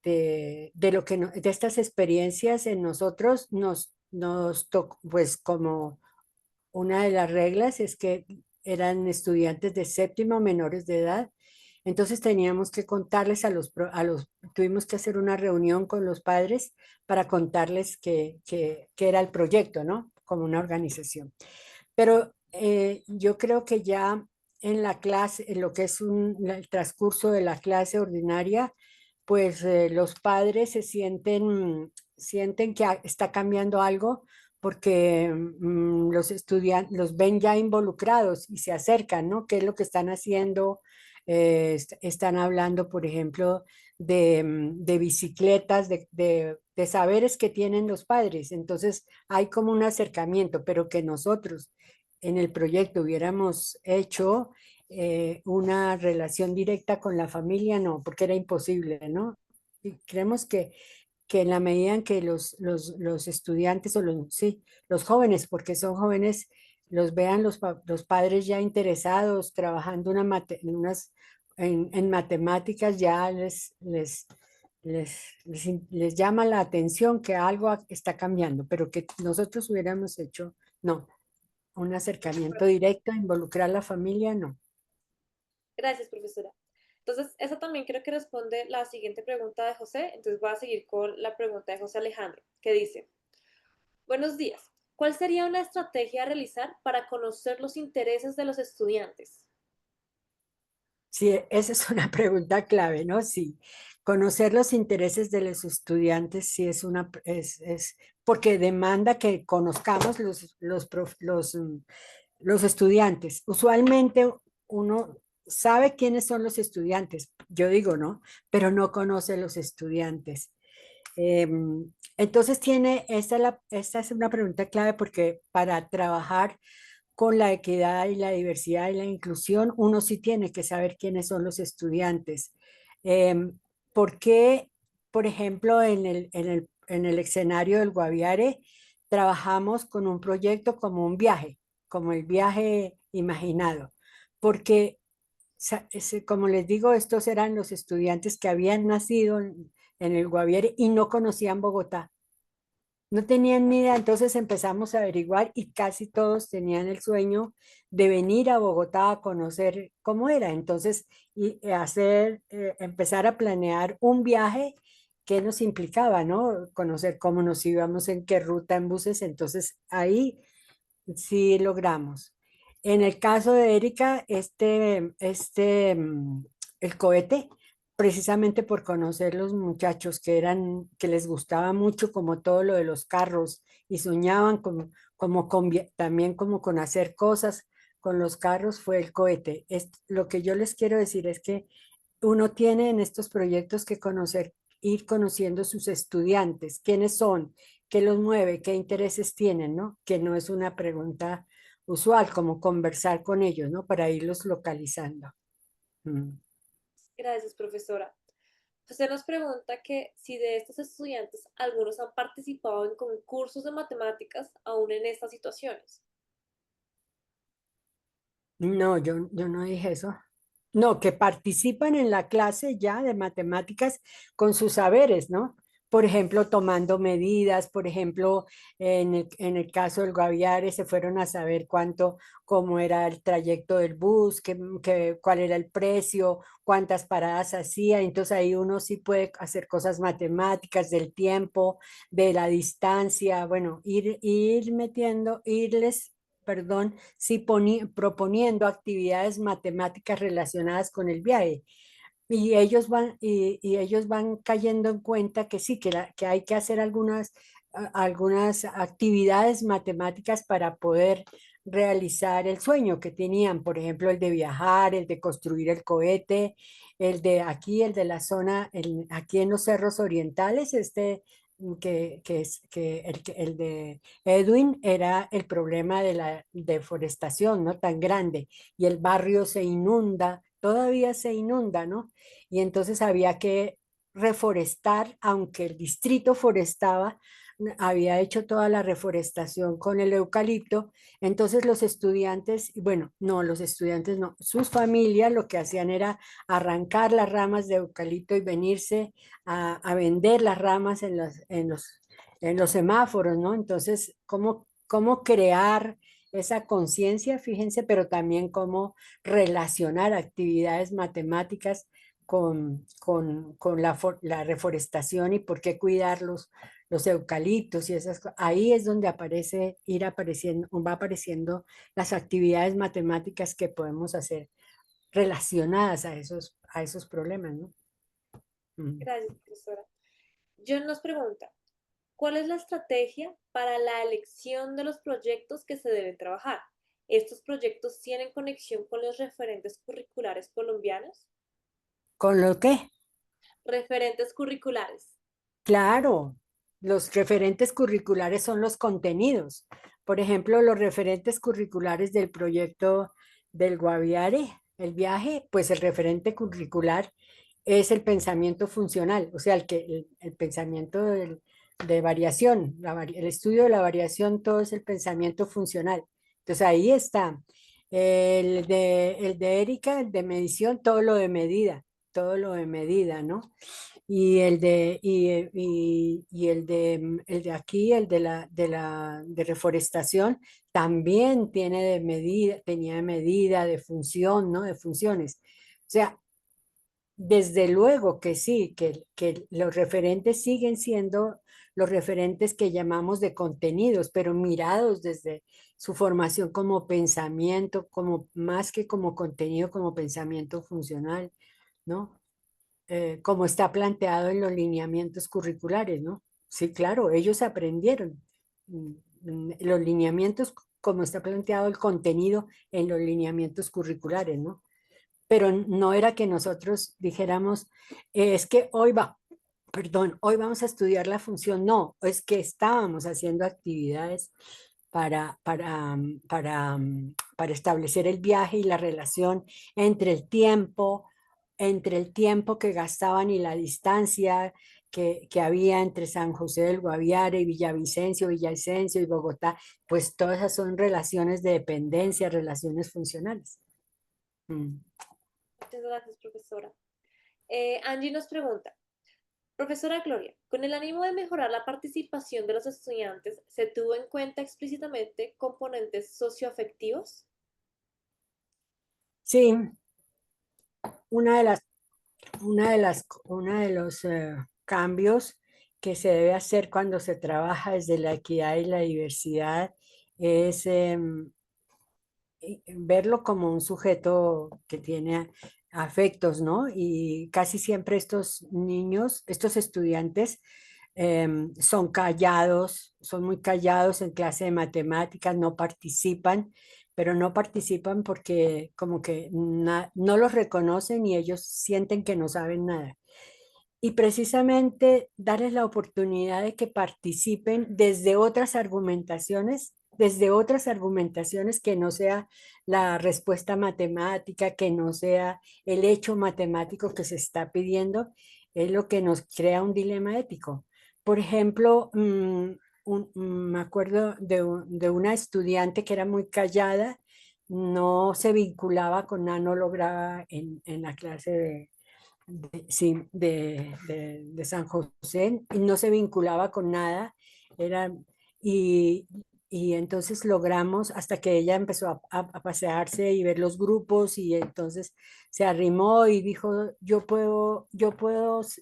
lo que de estas experiencias en nosotros nos tocó, pues como una de las reglas es que eran estudiantes de séptimo menores de edad. Entonces teníamos que contarles tuvimos que hacer una reunión con los padres para contarles que era el proyecto, ¿no? Como una organización. Pero yo creo que ya en la clase, en lo que es el transcurso de la clase ordinaria, pues los padres sienten que está cambiando algo porque los estudiantes los ven ya involucrados y se acercan, ¿no? ¿Qué es lo que están haciendo? Están hablando, por ejemplo, de bicicletas, de saberes que tienen los padres. Entonces hay como un acercamiento, pero que nosotros en el proyecto hubiéramos hecho una relación directa con la familia, no, porque era imposible, ¿no? Y creemos que en la medida en que los estudiantes sí, los jóvenes, porque son jóvenes, los vean los padres ya interesados, trabajando en matemáticas, ya les llama la atención que algo está cambiando, pero que nosotros hubiéramos hecho, no, un acercamiento directo, involucrar a la familia, no. Gracias, profesora. Entonces, eso también creo que responde la siguiente pregunta de José. Entonces voy a seguir con la pregunta de José Alejandro, que dice, buenos días. ¿Cuál sería una estrategia a realizar para conocer los intereses de los estudiantes? Sí, esa es una pregunta clave, ¿no? Sí, conocer los intereses de los estudiantes sí es porque demanda que conozcamos los estudiantes. Usualmente uno sabe quiénes son los estudiantes, yo digo, ¿no? Pero no conoce los estudiantes. Entonces esta es una pregunta clave porque para trabajar con la equidad y la diversidad y la inclusión, uno sí tiene que saber quiénes son los estudiantes. ¿Por qué, por ejemplo, en el escenario del Guaviare, trabajamos con un proyecto como un viaje, como el viaje imaginado? Porque, como les digo, estos eran los estudiantes que habían nacido en el Guaviare y no conocían Bogotá. No tenían ni idea, entonces empezamos a averiguar y casi todos tenían el sueño de venir a Bogotá a conocer cómo era. Entonces, empezar a planear un viaje que nos implicaba, ¿no? Conocer cómo nos íbamos, en qué ruta, en buses. Entonces, ahí sí logramos. En el caso de Erika, el cohete, precisamente por conocer los muchachos que les gustaba mucho como todo lo de los carros y soñaban también como con hacer cosas con los carros, fue el cohete. Lo que yo les quiero decir es que uno tiene en estos proyectos que conocer, ir conociendo sus estudiantes, quiénes son, qué los mueve, qué intereses tienen, ¿no? Que no es una pregunta usual, como conversar con ellos, ¿no? Para irlos localizando. Mm. Gracias, profesora. José nos pregunta que si de estos estudiantes algunos han participado en concursos de matemáticas aún en estas situaciones. No, yo no dije eso. No, que participan en la clase ya de matemáticas con sus saberes, ¿no? Por ejemplo, tomando medidas, por ejemplo, en el caso del Guaviare se fueron a saber cómo era el trayecto del bus, cuál era el precio, cuántas paradas hacía. Entonces ahí uno sí puede hacer cosas matemáticas del tiempo, de la distancia, bueno, irles, perdón, sí proponiendo actividades matemáticas relacionadas con el viaje. Y ellos van cayendo en cuenta que sí, que hay que hacer algunas actividades matemáticas para poder realizar el sueño que tenían, por ejemplo, el de viajar, el de construir el cohete, el de la zona, aquí en los cerros orientales, el de Edwin era el problema de la deforestación, ¿no? Tan grande, y el barrio se inunda, todavía se inunda, ¿no? Y entonces había que reforestar, aunque el distrito forestaba, había hecho toda la reforestación con el eucalipto, entonces los estudiantes, bueno, no, los estudiantes no, sus familias lo que hacían era arrancar las ramas de eucalipto y venirse a vender las ramas en los semáforos, ¿no? Entonces, cómo crear esa conciencia, fíjense, pero también cómo relacionar actividades matemáticas con la reforestación y por qué cuidar los eucaliptos y esas cosas. Ahí es donde va apareciendo las actividades matemáticas que podemos hacer relacionadas a esos problemas, ¿no? Mm. Gracias, profesora. John nos pregunta, ¿cuál es la estrategia para la elección de los proyectos que se deben trabajar? ¿Estos proyectos tienen conexión con los referentes curriculares colombianos? ¿Con lo que? Referentes curriculares. Claro, los referentes curriculares son los contenidos. Por ejemplo, los referentes curriculares del proyecto del Guaviare, el viaje, pues el referente curricular es el pensamiento funcional, o sea, el pensamiento de variación, el estudio de la variación, todo es el pensamiento funcional. Entonces ahí está. El de Erika, el de medición, todo lo de medida, ¿no? El de aquí, de reforestación, también tenía de medida, de función, ¿no? De funciones. O sea, desde luego que sí, que los referentes siguen siendo los referentes que llamamos de contenidos, pero mirados desde su formación como pensamiento, como más que como contenido, como pensamiento funcional, ¿no? Como está planteado en los lineamientos curriculares, ¿no? Sí, claro, ellos aprendieron los lineamientos, como está planteado el contenido en los lineamientos curriculares, ¿no? Pero no era que nosotros dijéramos, es que hoy perdón, hoy vamos a estudiar la función. No, es que estábamos haciendo actividades para establecer el viaje y la relación entre entre el tiempo que gastaban y la distancia que había entre San José del Guaviare y Villavicencio y Bogotá. Pues todas esas son relaciones de dependencia, relaciones funcionales. Mm. Muchas gracias, profesora. Angie nos pregunta, profesora Gloria, con el ánimo de mejorar la participación de los estudiantes, ¿se tuvo en cuenta explícitamente componentes socioafectivos? Sí, una de las uno de los cambios que se debe hacer cuando se trabaja desde la equidad y la diversidad es verlo como un sujeto que tiene afectos, ¿no? Y casi siempre estos niños, estos estudiantes, son callados, son muy callados en clase de matemáticas, no participan, pero no participan porque como que no los reconocen y ellos sienten que no saben nada. Y precisamente darles la oportunidad de que participen desde otras argumentaciones que no sea la respuesta matemática, que no sea el hecho matemático que se está pidiendo, es lo que nos crea un dilema ético. Por ejemplo, me acuerdo de una estudiante que era muy callada, no se vinculaba con nada, no lograba en la clase sí, de San José, y no se vinculaba con nada, era, y, y entonces logramos, hasta que ella empezó a pasearse y ver los grupos, y entonces se arrimó y dijo, yo puedo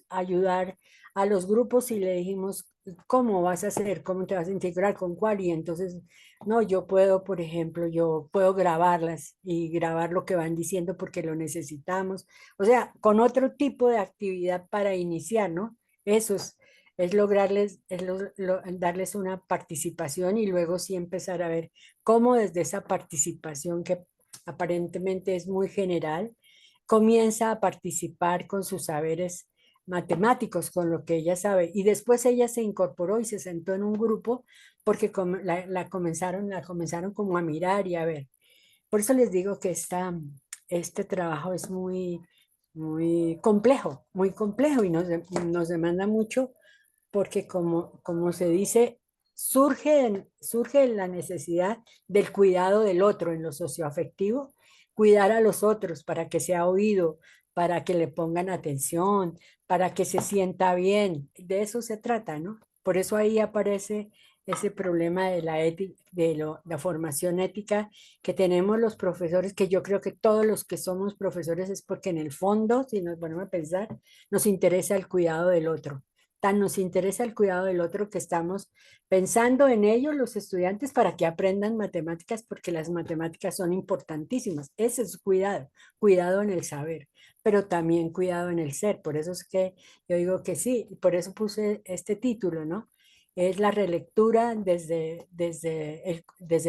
ayudar a los grupos, y le dijimos, ¿cómo vas a hacer? ¿Cómo te vas a integrar? ¿Con cuál? Y entonces, no, yo puedo, por ejemplo, yo puedo grabarlas y grabar lo que van diciendo porque lo necesitamos, o sea, con otro tipo de actividad para iniciar, ¿no? Eso es lograrles, darles una participación y luego sí empezar a ver cómo desde esa participación que aparentemente es muy general, comienza a participar con sus saberes matemáticos, con lo que ella sabe. Y después ella se incorporó y se sentó en un grupo porque la comenzaron como a mirar y a ver. Por eso les digo que este trabajo es muy complejo y nos demanda mucho porque como se dice, surge la necesidad del cuidado del otro en lo socioafectivo, cuidar a los otros para que sea oído, para que le pongan atención, para que se sienta bien. De eso se trata, ¿no? Por eso ahí aparece ese problema de la formación ética que tenemos los profesores, que yo creo que todos los que somos profesores es porque en el fondo, si nos ponemos a pensar, nos interesa el cuidado del otro. Tan nos interesa el cuidado del otro que estamos pensando en ellos los estudiantes para que aprendan matemáticas, porque las matemáticas son importantísimas. Ese es cuidado, cuidado en el saber, pero también cuidado en el ser. Por eso es que yo digo que sí, por eso puse este título, ¿no? Es la relectura desde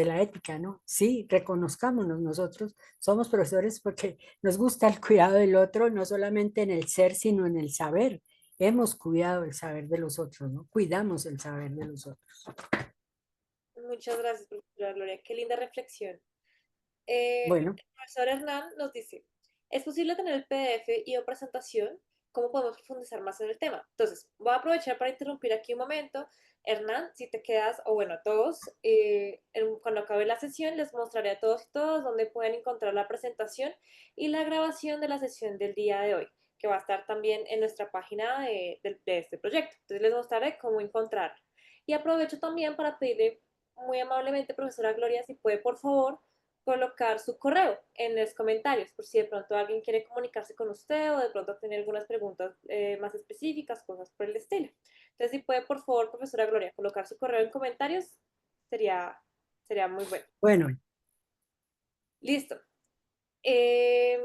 la ética, ¿no? Sí, reconozcámonos, nosotros somos profesores porque nos gusta el cuidado del otro, no solamente en el ser, sino en el saber. Hemos cuidado el saber de los otros, ¿no? Cuidamos el saber de los otros. Muchas gracias, profesora Gloria. Qué linda reflexión. Bueno, El profesor Hernán nos dice, ¿es posible tener el PDF y o presentación? ¿Cómo podemos profundizar más en el tema? Entonces, voy a aprovechar para interrumpir aquí un momento. Hernán, si te quedas, o bueno, a todos, cuando acabe la sesión les mostraré a todos y todas dónde pueden encontrar la presentación y la grabación de la sesión del día de hoy, que va a estar también en nuestra página de este proyecto. Entonces les mostraré cómo encontrarlo. Y aprovecho también para pedirle muy amablemente, profesora Gloria, si puede, por favor, colocar su correo en los comentarios, por si de pronto alguien quiere comunicarse con usted o de pronto tener algunas preguntas más específicas, cosas por el estilo. Entonces, si puede, por favor, profesora Gloria, colocar su correo en comentarios, sería, sería muy bueno. bueno, Listo. Eh,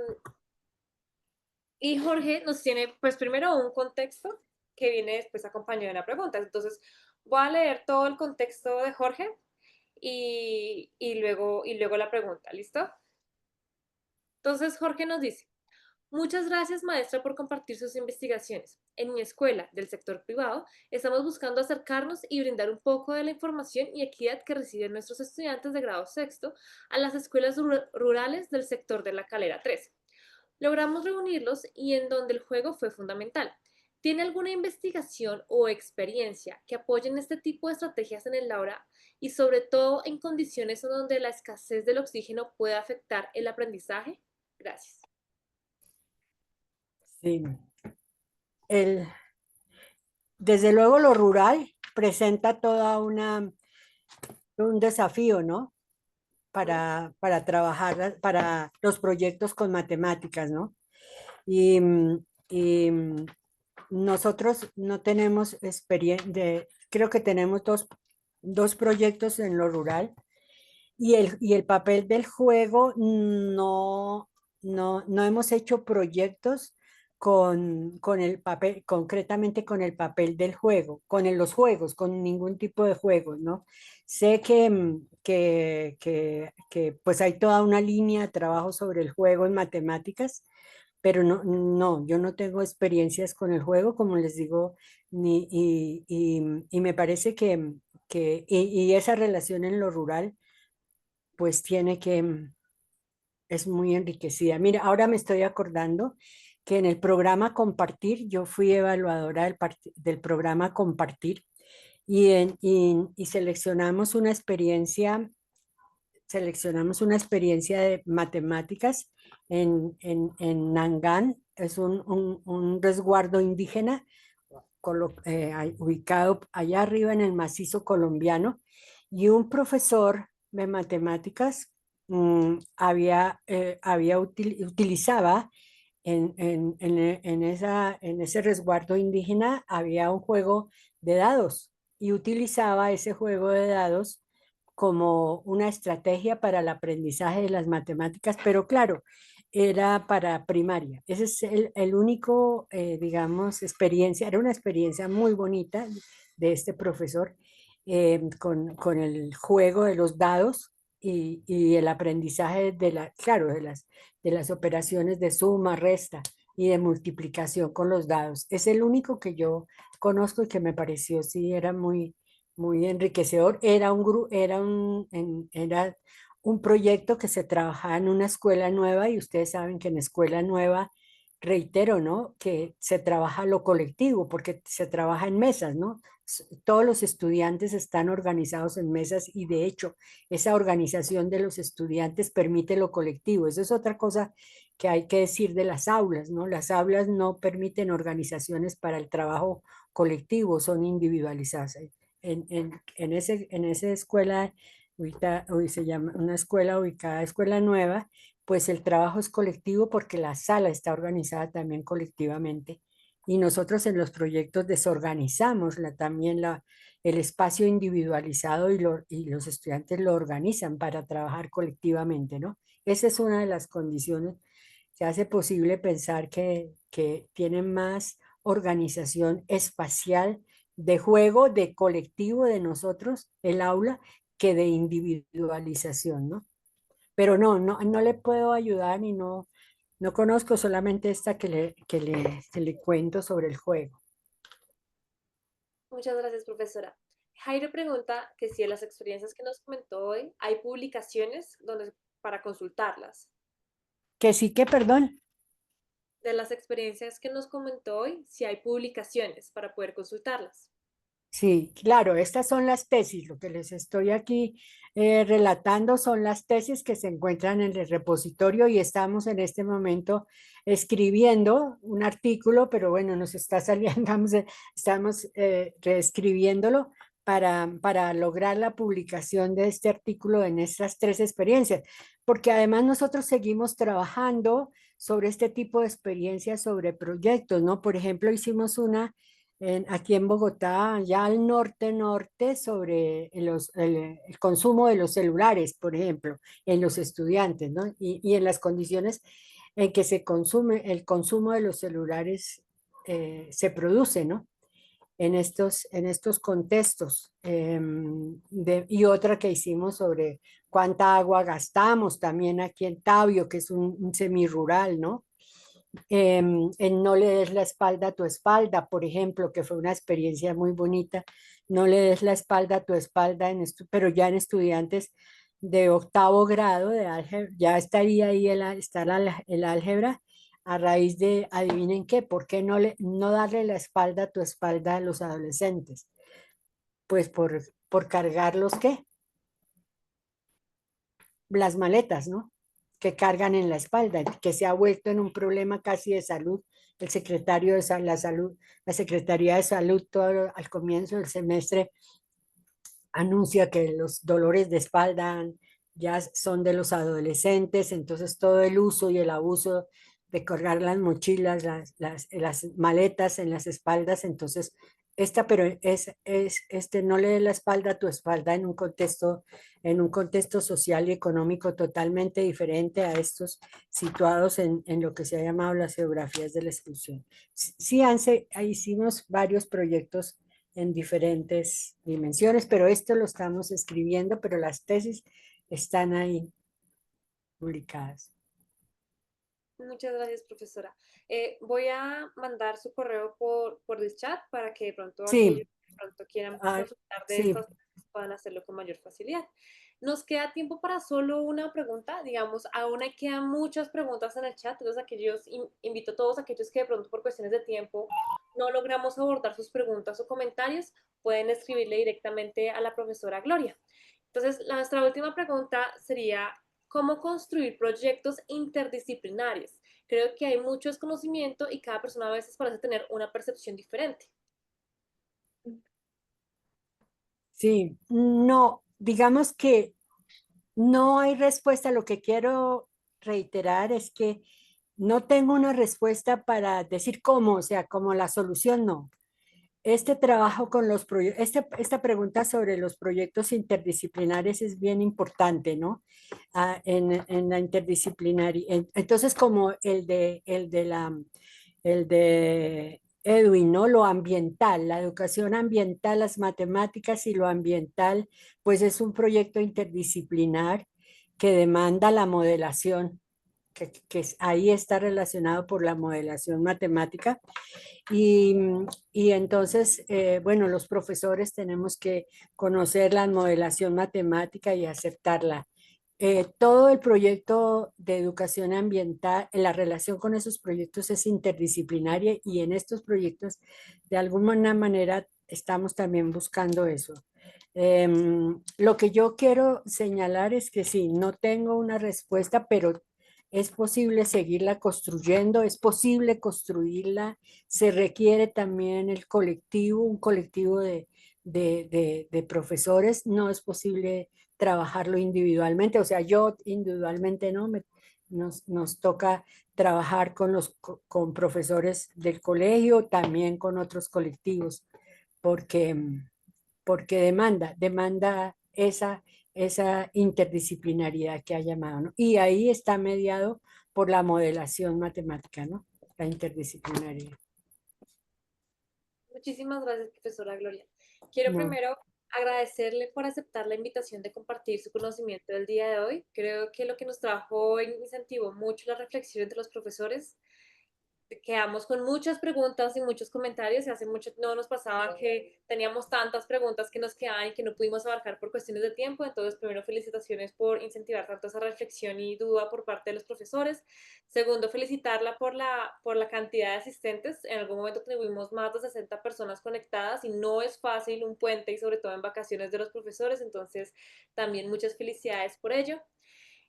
y Jorge nos tiene, pues primero un contexto que viene después acompañado de una pregunta. Entonces, voy a leer todo el contexto de Jorge y luego la pregunta, ¿listo? Entonces, Jorge nos dice, Muchas gracias, maestra, por compartir sus investigaciones. En mi escuela del sector privado estamos buscando acercarnos y brindar un poco de la información y equidad que reciben nuestros estudiantes de grado sexto a las escuelas rurales del sector de la Calera 13. Logramos reunirlos y en donde el juego fue fundamental. ¿Tiene alguna investigación o experiencia que apoyen este tipo de estrategias en el aula y sobre todo en condiciones en donde la escasez del oxígeno puede afectar el aprendizaje? Gracias. Sí. El, desde luego lo rural presenta un desafío, ¿no? Para trabajar, para los proyectos con matemáticas, ¿no? Y, y nosotros no tenemos experiencia, creo que tenemos dos proyectos en lo rural y el papel del juego no hemos hecho proyectos con el papel, concretamente con el papel del juego, los juegos, con ningún tipo de juegos, ¿no? Sé que pues hay toda una línea de trabajo sobre el juego en matemáticas, pero yo no tengo experiencias con el juego, como les digo, y me parece y esa relación en lo rural pues es muy enriquecida. Mira, ahora me estoy acordando que en el programa Compartir, yo fui evaluadora del programa Compartir y seleccionamos una experiencia de matemáticas en Nangán, es un resguardo indígena ubicado allá arriba en el macizo colombiano, y un profesor de matemáticas utilizaba en ese resguardo indígena, había un juego de dados y utilizaba ese juego de dados como una estrategia para el aprendizaje de las matemáticas, pero claro, era para primaria. Ese es el único, digamos, experiencia, era una experiencia muy bonita de este profesor con el juego de los dados y el aprendizaje claro, de las operaciones de suma, resta y de multiplicación con los dados. Es el único que yo conozco y que me pareció, sí, era muy enriquecedor. Era un proyecto que se trabajaba en una escuela nueva y ustedes saben que en escuela nueva, reitero, ¿no? Que se trabaja lo colectivo porque se trabaja en mesas, ¿no? Todos los estudiantes están organizados en mesas y de hecho esa organización de los estudiantes permite lo colectivo. Eso es otra cosa que hay que decir de las aulas, ¿no? Las aulas no permiten organizaciones para el trabajo colectivo, son individualizadas. En esa escuela, hoy se llama una escuela ubicada, escuela nueva, pues el trabajo es colectivo porque la sala está organizada también colectivamente. Y nosotros en los proyectos desorganizamos el espacio individualizado y los estudiantes lo organizan para trabajar colectivamente, ¿no? Esa es una de las condiciones que hace posible pensar que tienen más organización espacial de juego, de colectivo de nosotros, el aula, que de individualización, ¿no? Pero no le puedo ayudar y no conozco solamente esta que le cuento sobre el juego. Muchas gracias, profesora. Jairo pregunta que si en las experiencias que nos comentó hoy hay publicaciones para consultarlas. Que sí que, perdón. De las experiencias que nos comentó hoy, si hay publicaciones para poder consultarlas. Sí, claro, estas son las tesis. Lo que les estoy aquí relatando son las tesis que se encuentran en el repositorio y estamos en este momento escribiendo un artículo, pero bueno, nos está saliendo, estamos reescribiéndolo para lograr la publicación de este artículo en estas tres experiencias, porque además nosotros seguimos trabajando sobre este tipo de experiencias, sobre proyectos, ¿no? Por ejemplo, hicimos una aquí en Bogotá, ya al norte, sobre el consumo de los celulares, por ejemplo, en los estudiantes, ¿no? Y en las condiciones en que el consumo de los celulares se produce, ¿no? En estos contextos. Y otra que hicimos sobre cuánta agua gastamos también aquí en Tabio, que es un semirural, ¿no? en No le des la espalda a tu espalda, por ejemplo, que fue una experiencia muy bonita. No le des la espalda a tu espalda, pero ya en estudiantes de octavo grado de álgebra, ya estaría ahí el álgebra a raíz de, adivinen qué, ¿por qué no darle la espalda a tu espalda a los adolescentes? Pues por cargar ¿qué? Las maletas, ¿no? Que cargan en la espalda, que se ha vuelto en un problema casi de salud. El secretario de la salud, la Secretaría de Salud, todo al comienzo del semestre anuncia que los dolores de espalda ya son de los adolescentes, entonces todo el uso y el abuso de cargar las mochilas, las maletas en las espaldas, entonces pero no le dé la espalda a tu espalda en un contexto social y económico totalmente diferente a estos situados en lo que se ha llamado las geografías de la exclusión. Sí, hicimos varios proyectos en diferentes dimensiones, pero esto lo estamos escribiendo, pero las tesis están ahí publicadas. Muchas gracias, profesora. Voy a mandar su correo por el chat para que de pronto aquellos Sí, que de pronto quieran ah, consultar de sí, estas cosas puedan hacerlo con mayor facilidad. Nos queda tiempo para solo una pregunta, digamos, aún hay quedan muchas preguntas en el chat, entonces invito a todos aquellos que de pronto por cuestiones de tiempo no logramos abordar sus preguntas o comentarios, pueden escribirle directamente a la profesora Gloria. Entonces, nuestra última pregunta sería, ¿cómo construir proyectos interdisciplinarios? Creo que hay mucho desconocimiento y cada persona a veces parece tener una percepción diferente. sí. No, digamos que no hay respuesta. Lo que quiero reiterar es que no tengo una respuesta para decir cómo, o sea, como la solución no. Este trabajo con los proyectos, esta pregunta sobre los proyectos interdisciplinares es bien importante, ¿no? En la interdisciplinaria. Entonces, como el de Edwin, ¿no? Lo ambiental, la educación ambiental, las matemáticas y lo ambiental, pues es un proyecto interdisciplinar que demanda la modelación, ahí está relacionado por la modelación matemática y, y entonces, bueno, los profesores tenemos que conocer la modelación matemática y aceptarla. Todo el proyecto de educación ambiental, la relación con esos proyectos es interdisciplinaria y en estos proyectos, de alguna manera, estamos también buscando eso. Lo que yo quiero señalar es que sí, no tengo una respuesta, pero es posible seguirla construyendo, es posible construirla. Se requiere también el colectivo, un colectivo de profesores. No es posible trabajarlo individualmente, o sea, yo individualmente no, nos toca trabajar con profesores del colegio, también con otros colectivos, porque, porque demanda esa interdisciplinariedad que ha llamado, ¿no? Y ahí está mediado por la modelación matemática, ¿no? La interdisciplinaria. Muchísimas gracias, profesora Gloria. Quiero No. primero agradecerle por aceptar la invitación de compartir su conocimiento del día de hoy. Creo que lo que nos trajo hoy incentivó mucho la reflexión entre los profesores, quedamos con muchas preguntas y muchos comentarios y hace mucho no nos pasaba que teníamos tantas preguntas que nos quedaban y que no pudimos abarcar por cuestiones de tiempo. Entonces, primero, felicitaciones por incentivar tanto esa reflexión y duda por parte de los profesores. Segundo, felicitarla por la cantidad de asistentes. En algún momento tuvimos más de 60 personas conectadas y no es fácil un puente y sobre todo en vacaciones de los profesores. Entonces, también muchas felicidades por ello.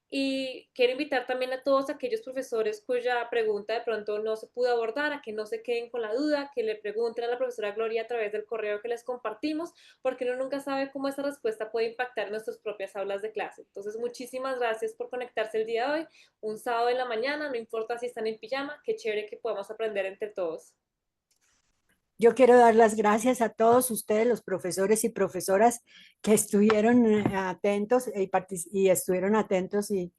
Y quiero invitar también a todos aquellos profesores cuya pregunta de pronto no se pudo abordar, a que no se queden con la duda, que le pregunten a la profesora Gloria a través del correo que les compartimos, porque uno nunca sabe cómo esa respuesta puede impactar nuestras propias aulas de clase. Entonces, muchísimas gracias por conectarse el día de hoy, un sábado en la mañana, no importa si están en pijama, qué chévere que podamos aprender entre todos. Yo quiero dar las gracias a todos ustedes, los profesores y profesoras que estuvieron atentos y estuvieron atentos y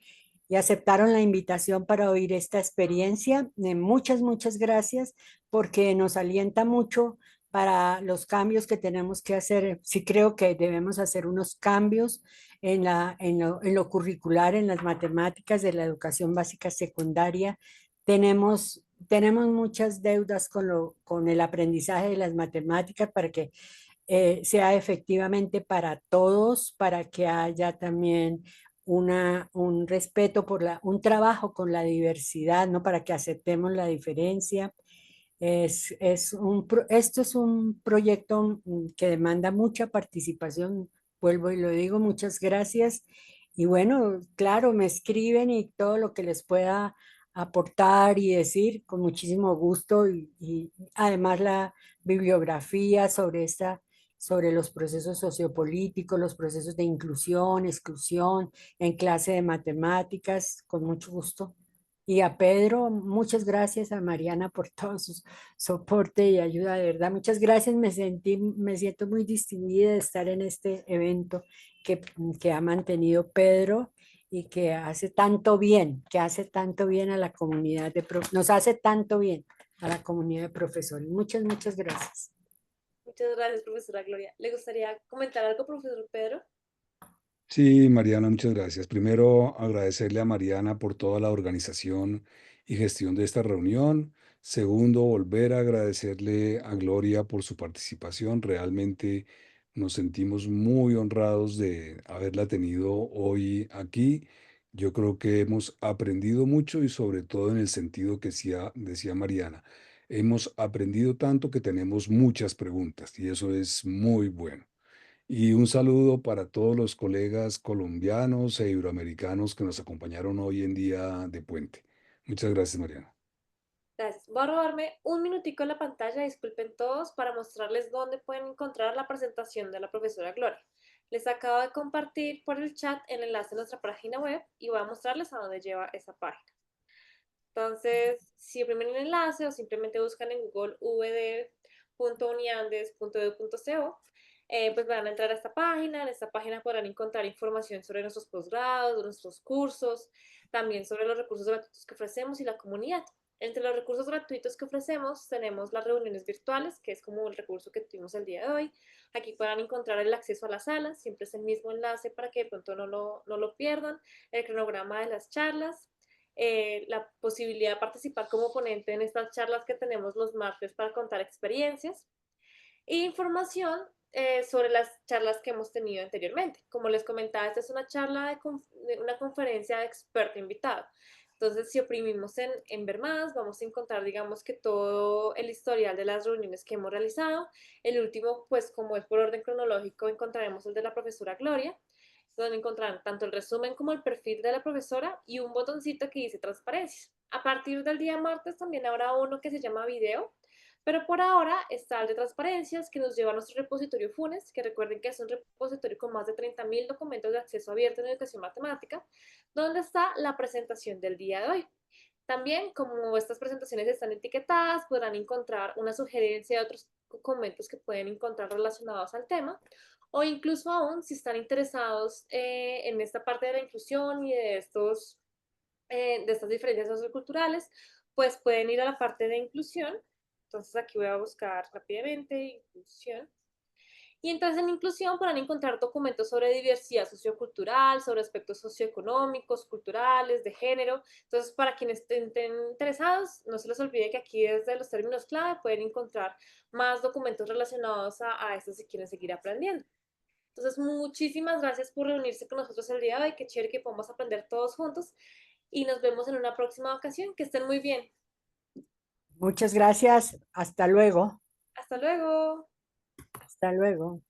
aceptaron la invitación para oír esta experiencia. Muchas gracias porque nos alienta mucho para los cambios que tenemos que hacer. Sí creo que debemos hacer unos cambios en lo curricular, en las matemáticas de la educación básica secundaria. Tenemos tenemos muchas deudas con el aprendizaje de las matemáticas para que sea efectivamente para todos, para que haya también un respeto un trabajo con la diversidad, ¿no? Para que aceptemos la diferencia. Esto es un proyecto que demanda mucha participación, vuelvo y lo digo, muchas gracias. Y bueno, claro, me escriben y todo lo que les pueda aportar y decir con muchísimo gusto y además la bibliografía sobre los procesos sociopolíticos, los procesos de inclusión, exclusión en clase de matemáticas, con mucho gusto. Y a Pedro, muchas gracias a Mariana por todo su soporte y ayuda, de verdad. Muchas gracias, me siento muy distinguida de estar en este evento que, que ha mantenido Pedro y que hace tanto bien, que hace tanto bien a la comunidad nos hace tanto bien a la comunidad de profesores. Muchas, muchas gracias. Muchas gracias, profesora Gloria. ¿Le gustaría comentar algo, profesor Pedro? Sí, Mariana, muchas gracias. Primero, agradecerle a Mariana por toda la organización y gestión de esta reunión. Segundo, volver a agradecerle a Gloria por su participación. Realmente nos sentimos muy honrados de haberla tenido hoy aquí. Yo creo que hemos aprendido mucho y sobre todo en el sentido que decía Mariana, hemos aprendido tanto que tenemos muchas preguntas y eso es muy bueno. Y un saludo para todos los colegas colombianos e iberoamericanos que nos acompañaron hoy en día de puente. Muchas gracias, Mariana. Gracias. Voy a robarme un minutico en la pantalla, disculpen todos, para mostrarles dónde pueden encontrar la presentación de la profesora Gloria. Les acabo de compartir por el chat el enlace a nuestra página web y voy a mostrarles a dónde lleva esa página. Entonces, si oprimen el enlace o simplemente buscan en Google vd.uniandes.edu.co, pues van a entrar a esta página. En esta página podrán encontrar información sobre nuestros posgrados, nuestros cursos, también sobre los recursos gratuitos que ofrecemos y la comunidad. Entre los recursos gratuitos que ofrecemos tenemos las reuniones virtuales, que es como el recurso que tuvimos el día de hoy. Aquí podrán encontrar el acceso a las salas, siempre es el mismo enlace para que de pronto no lo pierdan, el cronograma de las charlas, la posibilidad de participar como ponente en estas charlas que tenemos los martes para contar experiencias e información sobre las charlas que hemos tenido anteriormente. Como les comentaba, esta es una charla de una conferencia de experto invitado. Entonces, si oprimimos en ver más, vamos a encontrar, digamos, que todo el historial de las reuniones que hemos realizado. El último, pues como es por orden cronológico, encontraremos el de la profesora Gloria, donde encontrarán tanto el resumen como el perfil de la profesora y un botoncito que dice transparencias. A partir del día martes también habrá uno que se llama video, pero por ahora está el de transparencias que nos lleva a nuestro repositorio FUNES, que recuerden que es un repositorio con más de 30.000 documentos de acceso abierto en educación matemática, donde está la presentación del día de hoy. También, como estas presentaciones están etiquetadas, podrán encontrar una sugerencia de otros documentos que pueden encontrar relacionados al tema, o incluso aún si están interesados en esta parte de la inclusión y de estas diferencias socioculturales, pues pueden ir a la parte de inclusión. Entonces aquí voy a buscar rápidamente inclusión. Y entonces en inclusión podrán encontrar documentos sobre diversidad sociocultural, sobre aspectos socioeconómicos, culturales, de género. Entonces, para quienes estén interesados, no se les olvide que aquí desde los términos clave pueden encontrar más documentos relacionados a esto si quieren seguir aprendiendo. Entonces, muchísimas gracias por reunirse con nosotros el día de hoy. Qué chévere que podamos aprender todos juntos. Y nos vemos en una próxima ocasión. Que estén muy bien. Muchas gracias. Hasta luego. Hasta luego. Hasta luego.